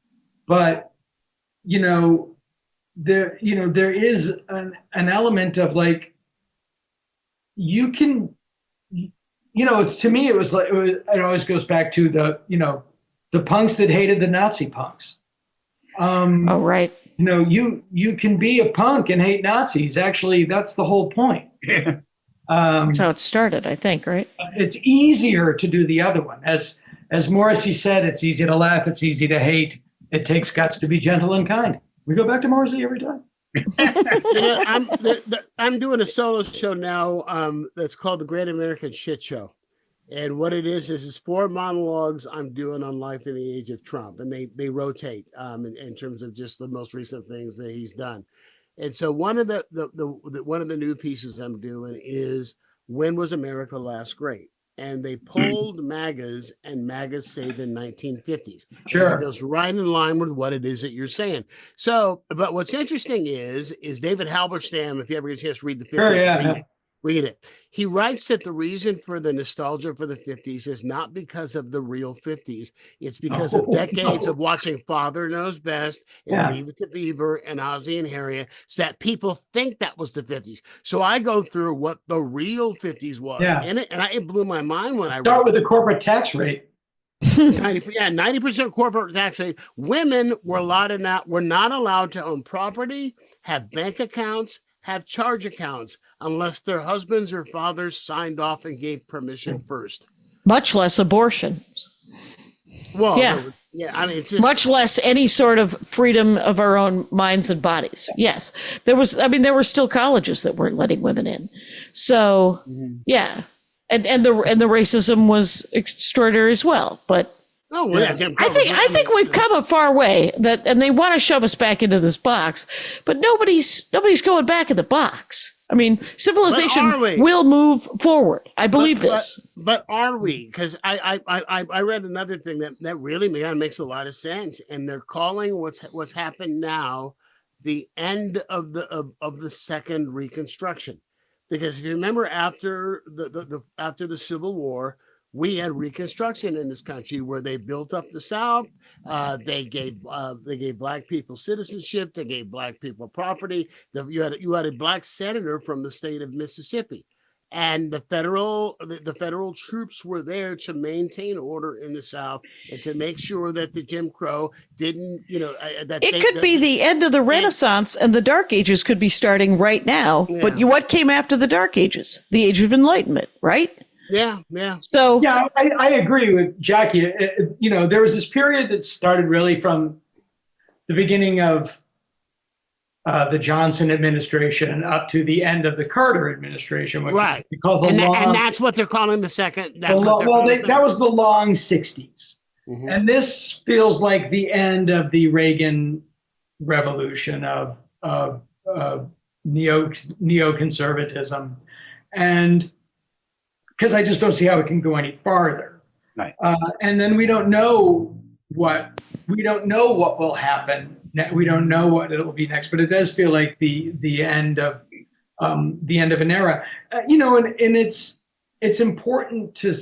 But, there is an element of like, you can, it's, to me, it always goes back to the punks that hated the Nazi punks. Right. You can be a punk and hate Nazis. Actually, that's the whole point. That's how it started, I think, right? It's easier to do the other one. As as Morrissey said, it's easy to laugh, it's easy to hate. It takes guts to be gentle and kind. We go back to Morrissey every time. I'm doing a solo show now that's called The Great American Shit Show. And what it is 4 monologues I'm doing on life in the age of Trump. And they rotate in terms of just the most recent things that he's done. And so one of the new pieces I'm doing is When Was America Last Great? And they polled MAGAs, and MAGAs say the 1950s. Sure. It goes right in line with what it is that you're saying. So, but what's interesting is David Halberstam, if you ever get a chance to read the 50s, Sure, read it. He writes that the reason for the nostalgia for the 50s is not because of the real 50s. It's because of decades of watching Father Knows Best and Leave It to Beaver and Ozzie and Harriet, so that people think that was the 50s. So I go through what the real 50s was. And it blew my mind when I start with the corporate tax rate. 90% corporate tax rate. Women were not allowed to own property, have bank accounts, have charge accounts, unless their husbands or fathers signed off and gave permission first. Much less abortion. Well, I mean, it's just, much less any sort of freedom of our own minds and bodies. Yes, there were still colleges that weren't letting women in. So, yeah, and the racism was extraordinary as well. But I think we've come a far way and they want to shove us back into this box, but nobody's going back in the box. I mean, civilization will move forward. I believe this. But are we? Because I read another thing that really makes a lot of sense, and they're calling what's happened now the end of the second Reconstruction, because if you remember after the Civil War, we had Reconstruction in this country where they built up the South. They gave black people citizenship. They gave black people property. You had a black senator from the state of Mississippi, and the federal troops were there to maintain order in the South and to make sure that the Jim Crow didn't, it could be the end of the Renaissance, and the Dark Ages could be starting right now. Yeah. But what came after the Dark Ages? The Age of Enlightenment, right? Yeah. So I agree with Jackie. There was this period that started really from the beginning of the Johnson administration up to the end of the Carter administration, which we call and that's what they're calling the second. That was the long 60s, and this feels like the end of the Reagan revolution of neoconservatism, and because I just don't see how it can go any farther. Right. And then we don't know what will happen. We don't know what it'll be next, but it does feel like the end of an era. And it's important to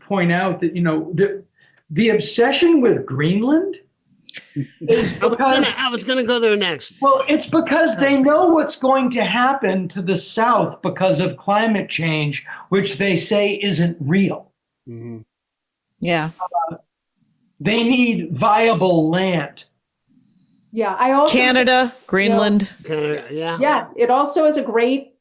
point out that the obsession with Greenland is because I was going to go there next. Well, it's because they know what's going to happen to the South because of climate change, which they say isn't real. Mm-hmm. Yeah. They need viable land. Yeah, I also Canada, Greenland. Yeah, it also is a great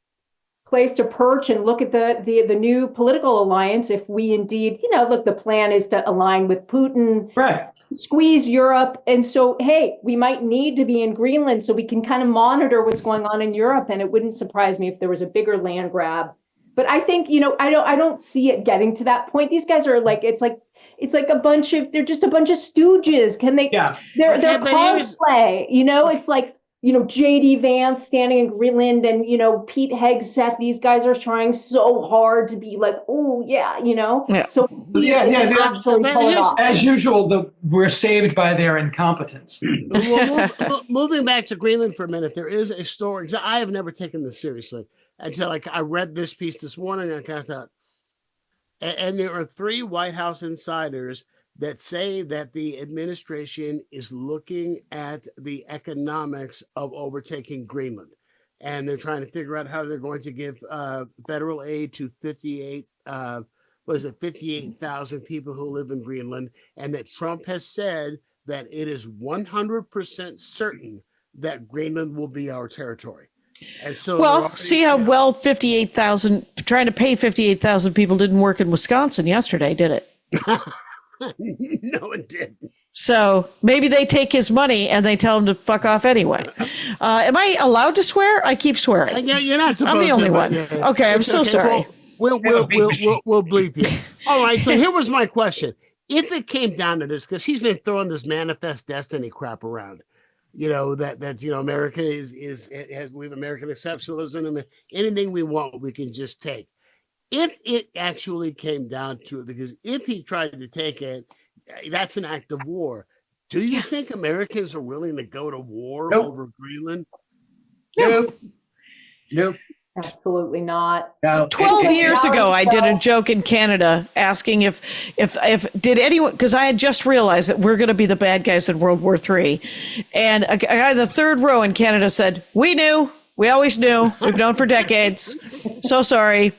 place to perch and look at the new political alliance. If we indeed, look, the plan is to align with Putin, right? Squeeze Europe, and so hey, we might need to be in Greenland so we can kind of monitor what's going on in Europe. And it wouldn't surprise me if there was a bigger land grab. But I think I don't see it getting to that point. These guys are like it's like they're just a bunch of stooges. Can they? Yeah. They're cosplay. It's like. J.D. Vance standing in Greenland and, Pete Hegseth, these guys are trying so hard to be like, oh, yeah. So as usual, we're saved by their incompetence. Moving back to Greenland for a minute, there is a story. I have never taken this seriously until I read this piece this morning. I kind of thought, and there are 3 White House insiders that say that the administration is looking at the economics of overtaking Greenland. And they're trying to figure out how they're going to give federal aid to 58,000 people who live in Greenland. And that Trump has said that it is 100% certain that Greenland will be our territory. And so, see how well 58,000, trying to pay 58,000 people didn't work in Wisconsin yesterday, did it? No, it didn't. So maybe they take his money and they tell him to fuck off anyway. Am I allowed to swear? I keep swearing. Yeah, you're not supposed to. I'm the only but one. yeah. Okay, I'm It's so okay. sorry. We'll bleep you. All right. So here was my question: if it came down to this, because he's been throwing this manifest destiny crap around, that's America is we have American exceptionalism, and anything we want we can just take. If it actually came down to it, because if he tried to take it, that's an act of war. Do you think Americans are willing to go to war over Greenland? Nope. Absolutely not. No. 12 years ago, I did a joke in Canada asking if did anyone, because I had just realized that we're going to be the bad guys in World War III. And a guy in the third row in Canada said, we knew. We always knew. We've known for decades. So sorry.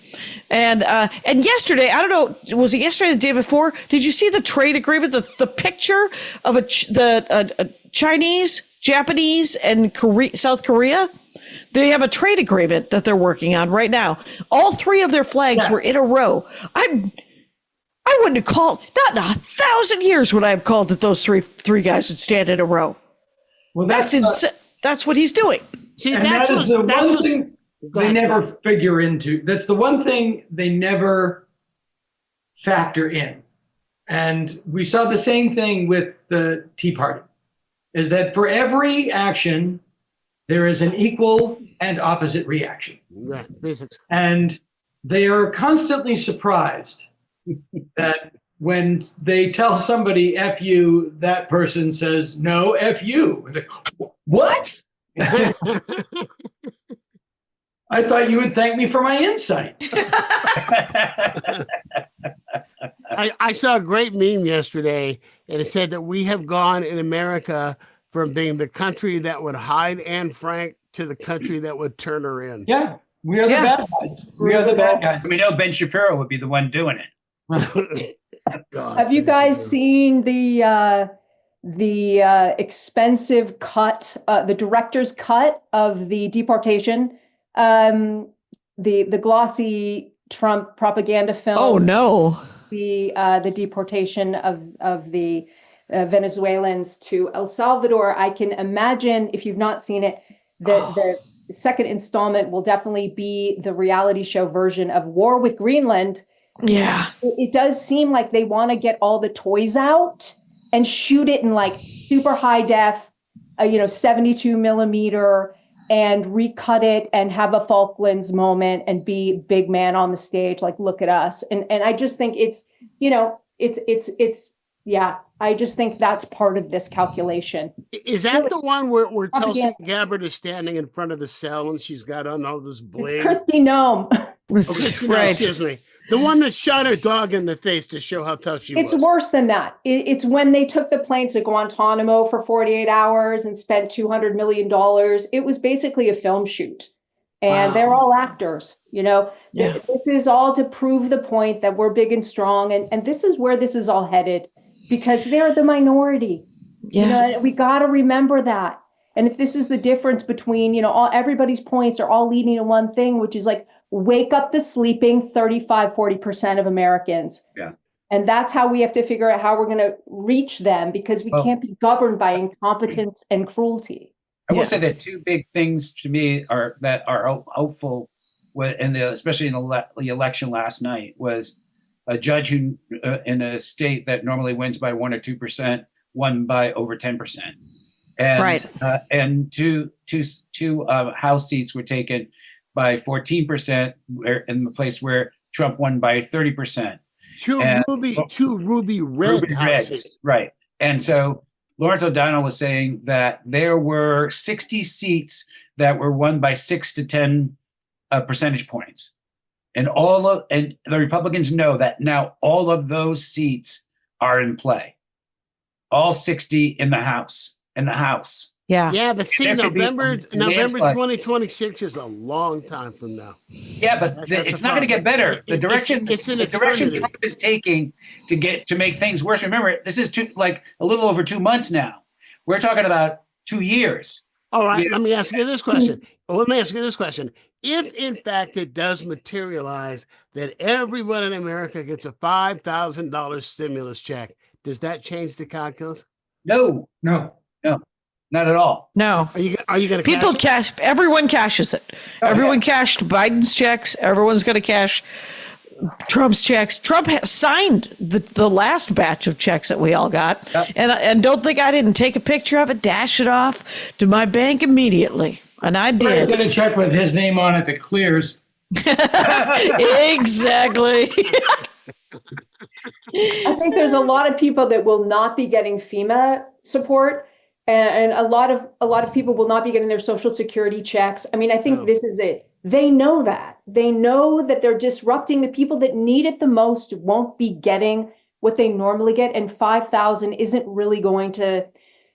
And yesterday, I don't know, was it yesterday or the day before? Did you see the trade agreement? The picture of the Chinese, Japanese, and South Korea? They have a trade agreement that they're working on right now. All three of their flags were in a row. I wouldn't have called, not in 1,000 years would I have called that those three guys would stand in a row. Well, that's insane. That's what he's doing. See, that is the one thing they never figure into. That's the one thing they never factor in. And we saw the same thing with the Tea Party, is that for every action, there is an equal and opposite reaction. Yeah, basics. And they are constantly surprised that when they tell somebody F you, that person says, no, F you. What? I thought you would thank me for my insight. I saw a great meme yesterday, and it said that we have gone in America from being the country that would hide Anne Frank to the country that would turn her in. Yeah, we are the bad guys. We are the bad guys. We know Ben Shapiro would be the one doing it. God, Have you guys seen the expensive cut, the director's cut of the deportation, the glossy Trump propaganda film? Oh no! The deportation of the Venezuelans to El Salvador. I can imagine, if you've not seen it, the second installment will definitely be the reality show version of War with Greenland. Yeah, it does seem like they want to get all the toys out and shoot it in like super high def, 72 millimeter, and recut it and have a Falklands moment and be big man on the stage, like, look at us. And I just think it's I just think that's part of this calculation. Is that the one where Tulsi Gabbard is standing in front of the cell and she's got on all this bling? Christy Nome. Right. Excuse me. The one that shot her dog in the face to show how tough she was. It's worse than that. It's when they took the plane to Guantanamo for 48 hours and spent $200 million. It was basically a film shoot. And they're all actors, This is all to prove the point that we're big and strong. And this is where this is all headed, because they're the minority. Yeah. We got to remember that. And if this is the difference between, everybody's points are all leading to one thing, which is like, wake up the sleeping 40% of Americans. Yeah. And that's how we have to figure out how we're going to reach them, because we can't be governed by incompetence and cruelty. I will say that two big things to me are hopeful, especially in the election last night, was a judge who in a state that normally wins by 1 or 2% won by over 10%. And, right. And two House seats were taken by 14% in the place where Trump won by 30%. Two ruby red houses. Right. And so Lawrence O'Donnell was saying that there were 60 seats that were won by 6 to 10 percentage points. And the Republicans know that now all of those seats are in play. All 60 in the House. Yeah. Yeah, but see, November 2026 is a long time from now. Yeah, but it's not going to get better. The direction Trump is taking to make things worse. Remember, this is a little over 2 months now. We're talking about 2 years. All right, let me ask you this question. Well, let me ask you this question. If, in fact, it does materialize that everyone in America gets a $5,000 stimulus check, does that change the calculus? No, No. not at all. No. Are you going to People cash. Everyone cashes it. Everyone cashed Biden's checks. Everyone's going to cash Trump's checks. Trump signed the last batch of checks that we all got, and don't think I didn't take a picture of it, dash it off to my bank immediately, and I I'm did. going to check with his name on it that clears. Exactly. I think there's a lot of people that will not be getting FEMA support, and a lot of people will not be getting their Social Security checks. I mean, I think this is it. They know that. They know that they're disrupting the people that need it the most won't be getting what they normally get, and 5,000 isn't really going to.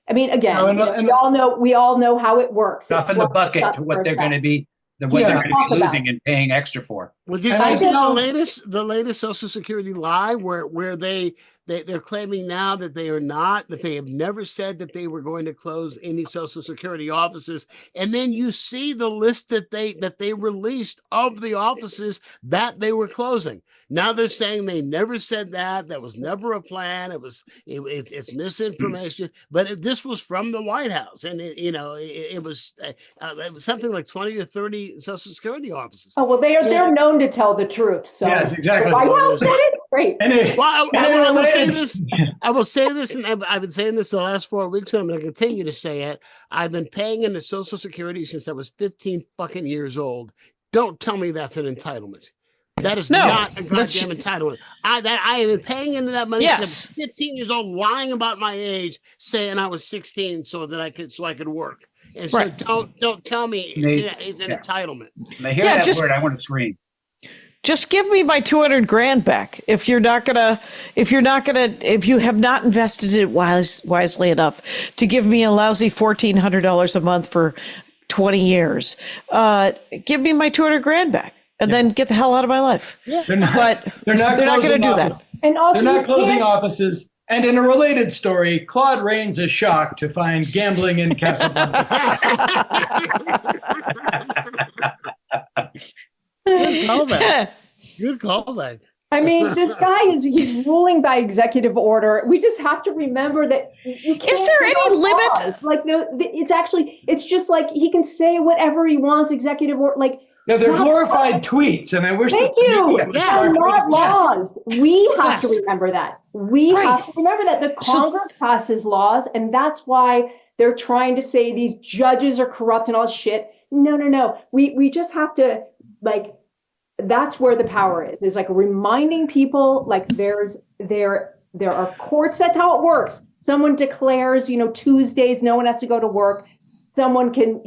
I mean, again, we all know how it works. Stuff in the bucket to what they're going to be. They're going to be losing and paying extra for. Well, you guys know the latest Social Security lie where they're claiming now that they have never said that they were going to close any Social Security offices, and then you see the list that they released of the offices that they were closing. Now they're saying they never said that. That was never a plan. It's misinformation. But this was from the White House, and it was something like 20 or 30 Social Security offices. Oh well, they're known to tell the truth. So yes, exactly. The White House said it. Great. I will say this, and I've been saying this the last 4 weeks, and I'm going to continue to say it. I've been paying into Social Security since I was 15 fucking years old. Don't tell me that's an entitlement. That is not a goddamn entitlement. I have been paying into that money since I was 15 years old, lying about my age, saying I was 16 so I could work. And so don't tell me it's an entitlement. When I hear that word, I want to scream. Just give me my $200,000 back if you have not invested it wisely enough to give me a lousy $1,400 a month for 20 years. Give me my $200,000 back. And then get the hell out of my life. Yeah. They're not going to do that. And also, they're not closing offices. And in a related story, Claude Rains is shocked to find gambling in Casablanca. Good callback. I mean, this guy he's ruling by executive order. We just have to remember that you can't. Is there any limit? Laws. Like, it's just like he can say whatever he wants, executive order. Like, yeah, they're glorified tweets, and I wish. Thank you. They're not laws. We have to remember that. We have to remember that the Congress passes laws, and that's why they're trying to say these judges are corrupt and all this shit. No. We just have to that's where the power is. There's reminding people there are courts. That's how it works. Someone declares, Tuesdays, no one has to go to work. Someone can,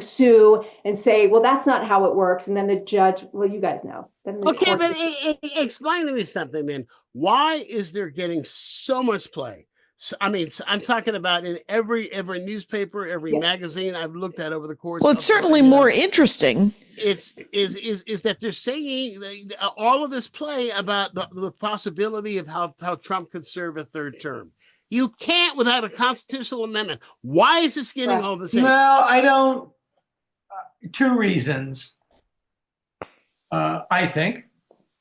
sue and say, well, that's not how it works. And then the judge, well, you guys know. Okay, but explain to me something, man. Why is there getting so much play? So, I mean, I'm talking about in every newspaper, every magazine I've looked at over the course. Well, it's certainly more interesting. Is that they're saying all of this play about the possibility of how Trump could serve a third term. You can't without a constitutional amendment. Why is this getting all the same? Well, I don't. Two reasons. I think,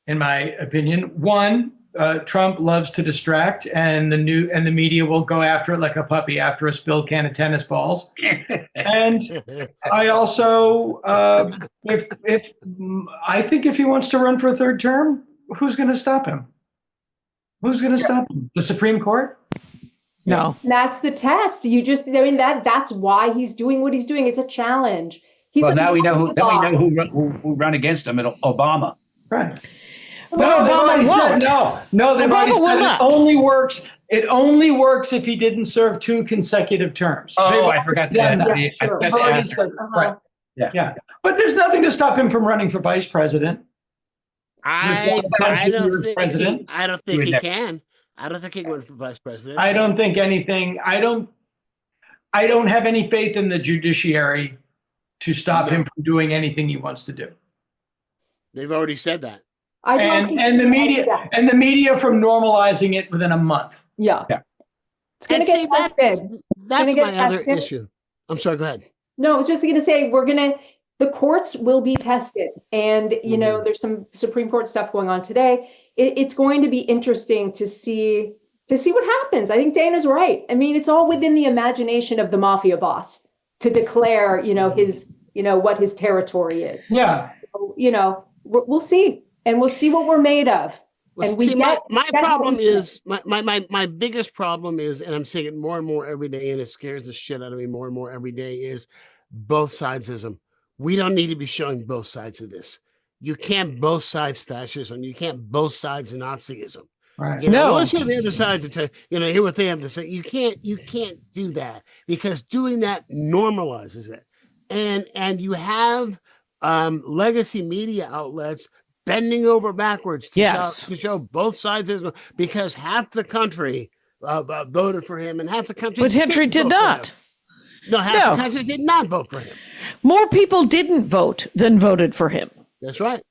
in my opinion, one, Trump loves to distract, and the media will go after it like a puppy after a spilled can of tennis balls. And I also, I think if he wants to run for a third term, who's going to stop him? Who's going to stop him? The Supreme Court? No. That's the test. That's why he's doing what he's doing. It's a challenge. Now we know who run against him. Obama. Right. Well, they've already said no. They've already said it only works. It only works if he didn't serve 2 consecutive terms. Oh, I forgot that. Right. Yeah. But there's nothing to stop him from running for vice president. I don't think he can. I don't think he can run for vice president. I don't think anything. I don't have any faith in the judiciary to stop him from doing anything he wants to do. They've already said that. And the media from normalizing it within a month. Yeah. It's going to get tested. That's my other issue. I'm sorry, go ahead. No, I was just going to say, we're going to, the courts will be tested. And, there's some Supreme Court stuff going on today. It's going to be interesting to see what happens. I think Dana's right. I mean, it's all within the imagination of the mafia boss to declare, his, what his territory is. Yeah. So, we'll see, and we'll see what we're made of. Well, And we see, my problem get- is my biggest problem is, and I'm seeing it more and more every day, and it scares the shit out of me more and more every day, is both sidesism. We don't need to be showing both sides of this. You can't both sides fascism. You can't both sides Nazism. Right. Unless you're the other side to tell, hear what they have to say. You can't do that, because doing that normalizes it. And you have legacy media outlets bending over backwards to show both sides, because half the country voted for him and half the country did not. No, half the country did not vote for him. More people didn't vote than voted for him. That's right.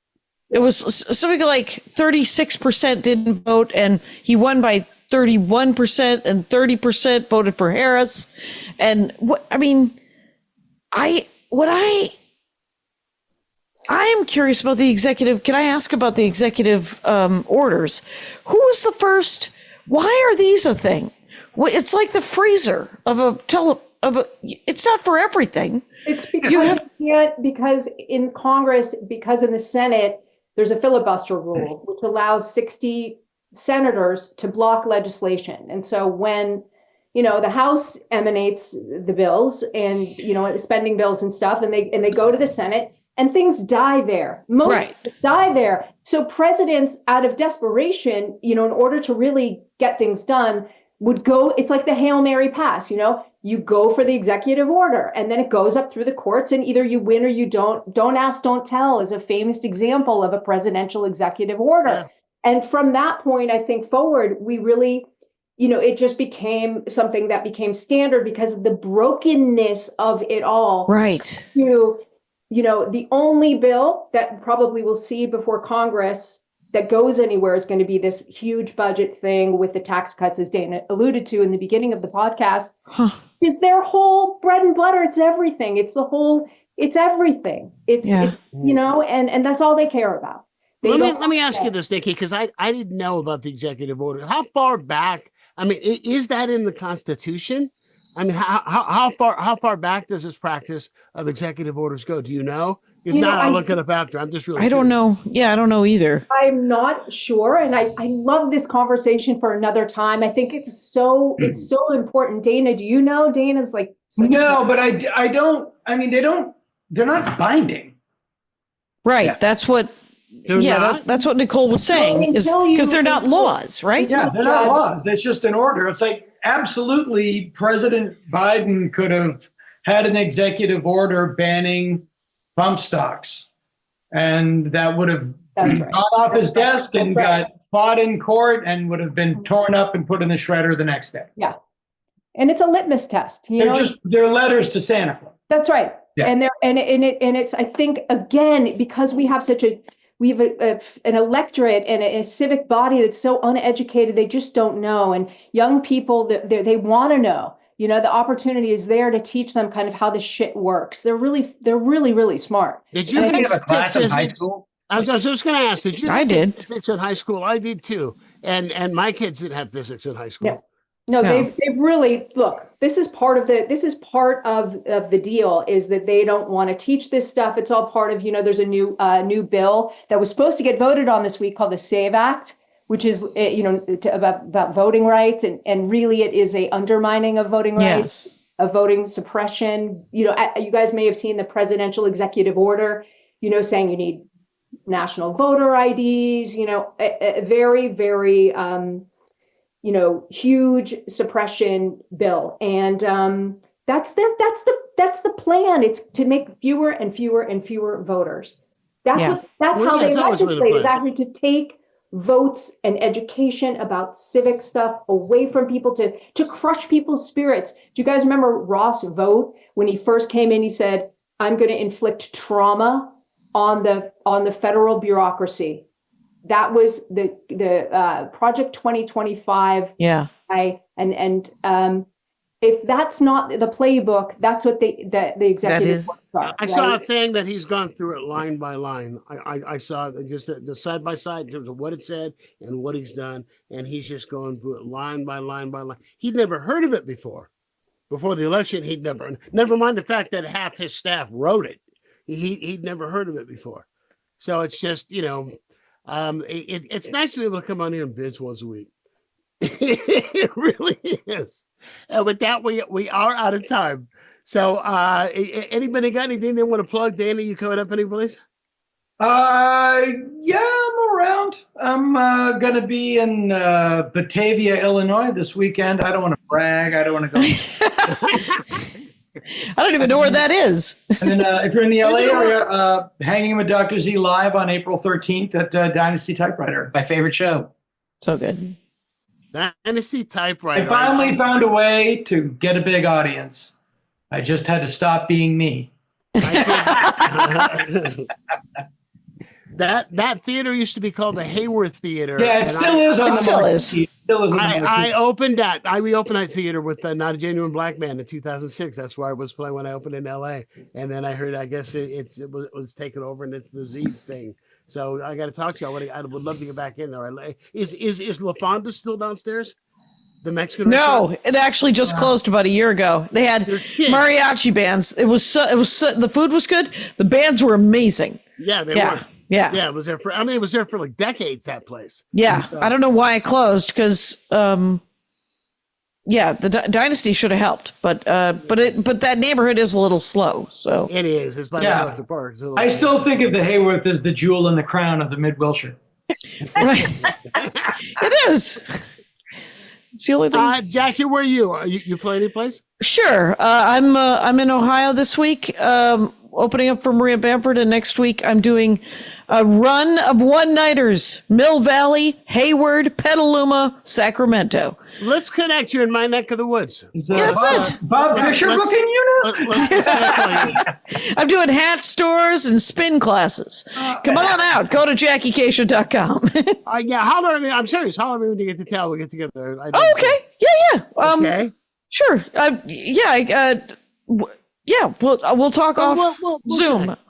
It was something like 36% didn't vote, and he won by 31%, and 30% voted for Harris. And I am curious about the executive. Can I ask about the executive orders? Who was the first? Why are these a thing? It's like the freezer of it's not for everything. It's because because in Congress, because in the Senate, there's a filibuster rule which allows 60 senators to block legislation. And so when the House emanates the bills and spending bills and stuff, and they go to the Senate, and things die there. Most die there. So presidents, out of desperation, in order to really get things done, would go, it's like the Hail Mary pass, you go for the executive order, and then it goes up through the courts, and either you win or you don't. Don't ask, don't tell is a famous example of a presidential executive order. Yeah. And from that point, I think forward, we really, it just became something that became standard because of the brokenness of it all. Right. The only bill that probably we'll see before Congress that goes anywhere is going to be this huge budget thing with the tax cuts, as Dana alluded to in the beginning of the podcast, is their whole bread and butter. It's everything. It's everything. It's and that's all they care about. Let me ask you this, Nikki, because I didn't know about the executive order. How far back? I mean, is that in the Constitution? I mean, how far back does this practice of executive orders go? Do you know? If not, I'll look it up after. I'm just really I don't know. Yeah, I don't know either. I'm not sure. And I love this conversation for another time. I think it's so important. Dana, do you know? Dana's like... No, but I don't. I mean, they're not binding. Right. Yeah. That's what... that's what Nicole was saying, because they're not laws, right? Yeah, they're not laws. It's just an order. It's like, absolutely, President Biden could have had an executive order banning bump stocks, and that would have gone off his desk and got fought in court and would have been torn up and put in the shredder the next day. Yeah, and it's a litmus test. They're letters to Santa Claus. That's right. Yeah. And it's I think again because we have an electorate and a civic body that's so uneducated, they just don't know. And young people, they want to know. The opportunity is there to teach them kind of how this shit works. They're really, really smart. Did you have a class in high school? I was just going to ask. Did you? I did physics in high school. I did too. And my kids didn't have physics in high school. Yeah. No, they've really look. This is part of the deal is that they don't want to teach this stuff. It's all part of there's a new bill that was supposed to get voted on this week called the SAVE Act, which is about voting rights, and really it is a undermining of voting rights, of voting suppression. You guys may have seen the presidential executive order, saying you need national voter IDs. A very, very huge suppression bill, and that's the plan. It's to make fewer and fewer and fewer voters. That's how they legislate, is actually to take votes and education about civic stuff away from people, to crush people's spirits. Do you guys remember Ross Vogt when he first came in? He said, "I'm going to inflict trauma on the federal bureaucracy." That was the Project 2025. Yeah. It if that's not the playbook, that's what the executive is- are. I saw a thing that he's gone through it line by line. I saw just the side by side in terms of what it said and what he's done, and he's just going through it line by line by line. He'd never heard of it before. Before the election, he'd never mind the fact that half his staff wrote it. He'd never heard of it before. So it's just, it's nice to be able to come on here and bitch once a week. It really is. And with that, we are out of time. So anybody got anything they want to plug? Danny, you coming up anyplace? Yeah, I'm around. I'm gonna be in Batavia, Illinois this weekend. I don't want to brag. I don't want to go. I don't even know where that is. And then if you're in the LA area, Hanging with Dr. Z live on April 13th at Dynasty Typewriter. My favorite show. So good. Dynasty Typewriter. I finally found a way to get a big audience. I just had to stop being me. That theater used to be called the Hayworth Theater. Yeah, it still is on the still market. is. Still is on the market. I reopened that theater with Not a Genuine Black Man in 2006. That's where I was playing when I opened in LA. And then I heard, I guess it was taken over, and it's the Z thing. So I got to talk to you. I would love to get back in there. Is La Fonda still downstairs? The Mexican No, restaurant? it actually just closed about a year ago. They had You're kidding. mariachi bands. It was the food was good. The bands were amazing. Yeah, they Yeah. were. Yeah. Yeah, it was there for. I mean, it was there for like decades. That place. Yeah. I don't know why it closed because, the Dynasty should have helped, but that neighborhood is a little slow. So It is. It's by Yeah. the Park. It's a little- I still think of the Hayworth as the jewel in the crown of the Mid-Wilshire. right. It is. It's the only thing. Jackie, where are you? You play any place? Sure. I'm in Ohio this week, opening up for Maria Bamford, and next week I'm doing a run of one-nighters: Mill Valley, Hayward, Petaluma, Sacramento. Let's connect you in my neck of the woods. Is That's it. Bob Fisher let's- booking you now? Let's connect you. I'm doing hat stores and spin classes. Come on out. Go to JackieKashian.com. Yeah, holler at me. I'm serious. Holler at me when you get to town. We get together. Oh, okay. Yeah. Okay. Sure. We'll talk off We'll Zoom. connect.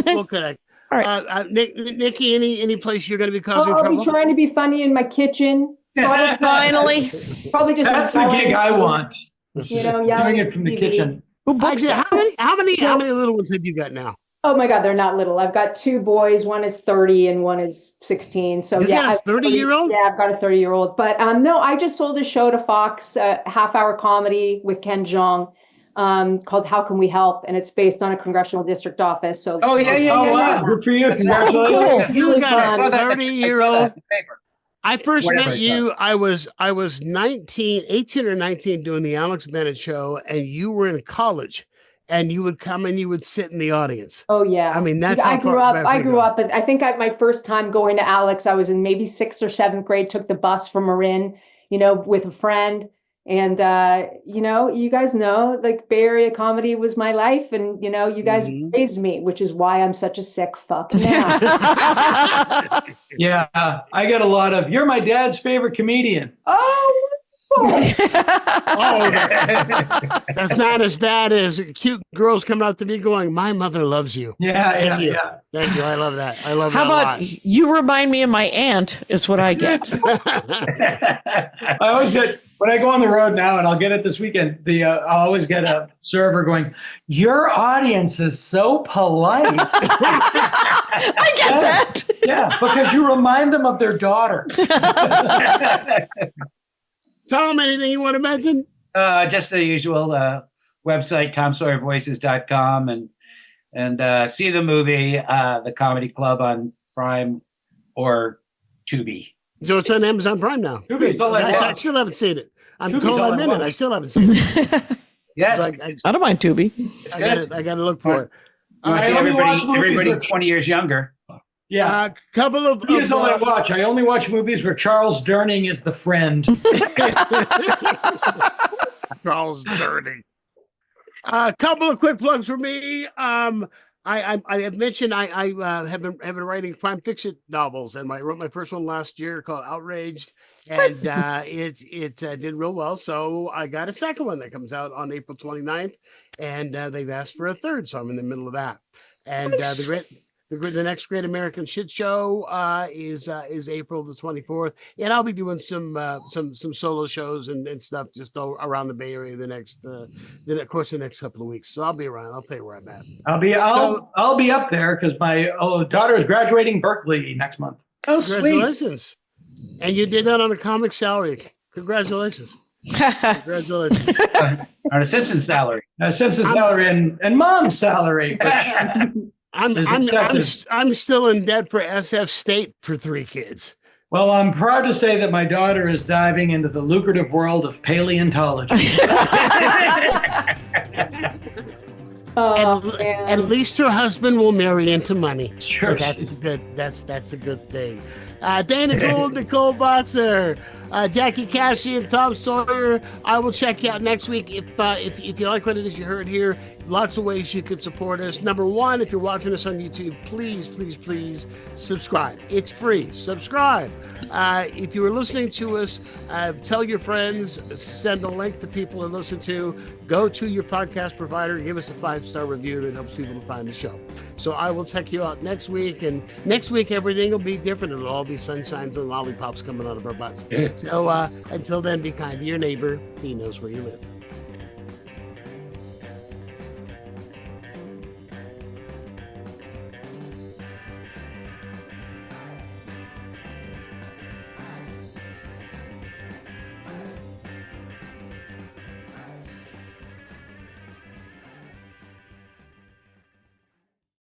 We'll connect. All right. Nikki, any place you're going to be Oh, causing I'll trouble? be trying to be funny in my kitchen. Finally. Probably just That's the gig I want. This is yelling doing at it from the TV. kitchen. Who books that? How many little ones have you got now? Oh my God, they're not little. I've got two boys. One is 30 and one is 16. So You got a I've 30-year-old? Yeah, I've got a 30-year-old. But no, I just sold a show to Fox, half-hour comedy with Ken Jeong, called How Can We Help? And it's based on a congressional district office. So Oh, yeah. Oh, wow. Good for you. Congratulations. Cool. You got I saw a that. 30-year-old. I saw that in the paper. I first Whatever met it's you. I was 18 or 19 doing the Alex Bennett show, and you were in college, and you would come and you would sit in the audience. Oh yeah. I mean, that's I how grew far up. back I we grew go. up, and I think my first time going to Alex, I was in maybe 6th or 7th grade. Took the bus from Marin, with a friend, and you guys know, like, Bay Area comedy was my life, and you guys Mhm. raised me, which is why I'm such a sick fuck now. Yeah, I get a lot of, you're my dad's favorite comedian. Oh, Oh, that's not as bad as cute girls coming up to me going, "My mother loves you." yeah. Thank you. Thank you. I love that. I love How that about you remind me of my aunt is what I get. a lot. I always get, when I go on the road now, and I'll get it this weekend, I'll always get a server going, your audience is so polite. I get that. Yeah, because you remind them of their daughter. Tom, anything you want to mention? Just the usual website, TomSawyerVoices.com, and see the movie, The Comedy Club on Prime or Tubi. So it's on Amazon Prime now. Tubi's all I I watch. still haven't seen it. I'm Tubi's told all I'm I in it. watch. I still haven't seen it. Yeah, So it's I, I don't mind Tubi. I got to look for it. You want to see I only watch movies everybody where- 20 years younger. Yeah. Couple of Here's all I watch. I only watch movies where Charles Durning is the friend. Charles Dirty. A couple of quick plugs for me. I have mentioned I have been writing crime fiction novels, and I wrote my first one last year called Outraged, and it did real well. So I got a second one that comes out on April 29th, and they've asked for a third, so I'm in the middle of that. And the next Great American Shit Show is April the 24th, and I'll be doing some solo shows and stuff just around the Bay Area the next couple of weeks. So I'll be around. I'll tell you where I'm at. I'll be up there because my daughter is graduating Berkeley next month. Oh, sweet. Congratulations! And you did that on a comic salary. Congratulations! Congratulations! On a Simpsons salary. Simpson's salary and mom's salary. Which, I'm still in debt for SF State for 3 kids. well, I'm proud to say that my daughter is diving into the lucrative world of paleontology. Oh, and at least her husband will marry into money. Sure. So that's a good thing. Dana Gould, Nicole Boxer, Jackie Kashian, Tom Sawyer. I will check you out next week. If you like what it is you heard here, lots of ways you could support us. Number one, if you're watching us on YouTube, please subscribe. It's free. Subscribe. If you were listening to us, tell your friends, send a link to people to listen to. Go to your podcast provider, give us a 5-star review that helps people to find the show. So I will check you out next week, and next week everything will be different. It'll all be sunshines and lollipops coming out of our butts. So until then, be kind to your neighbor. He knows where you live.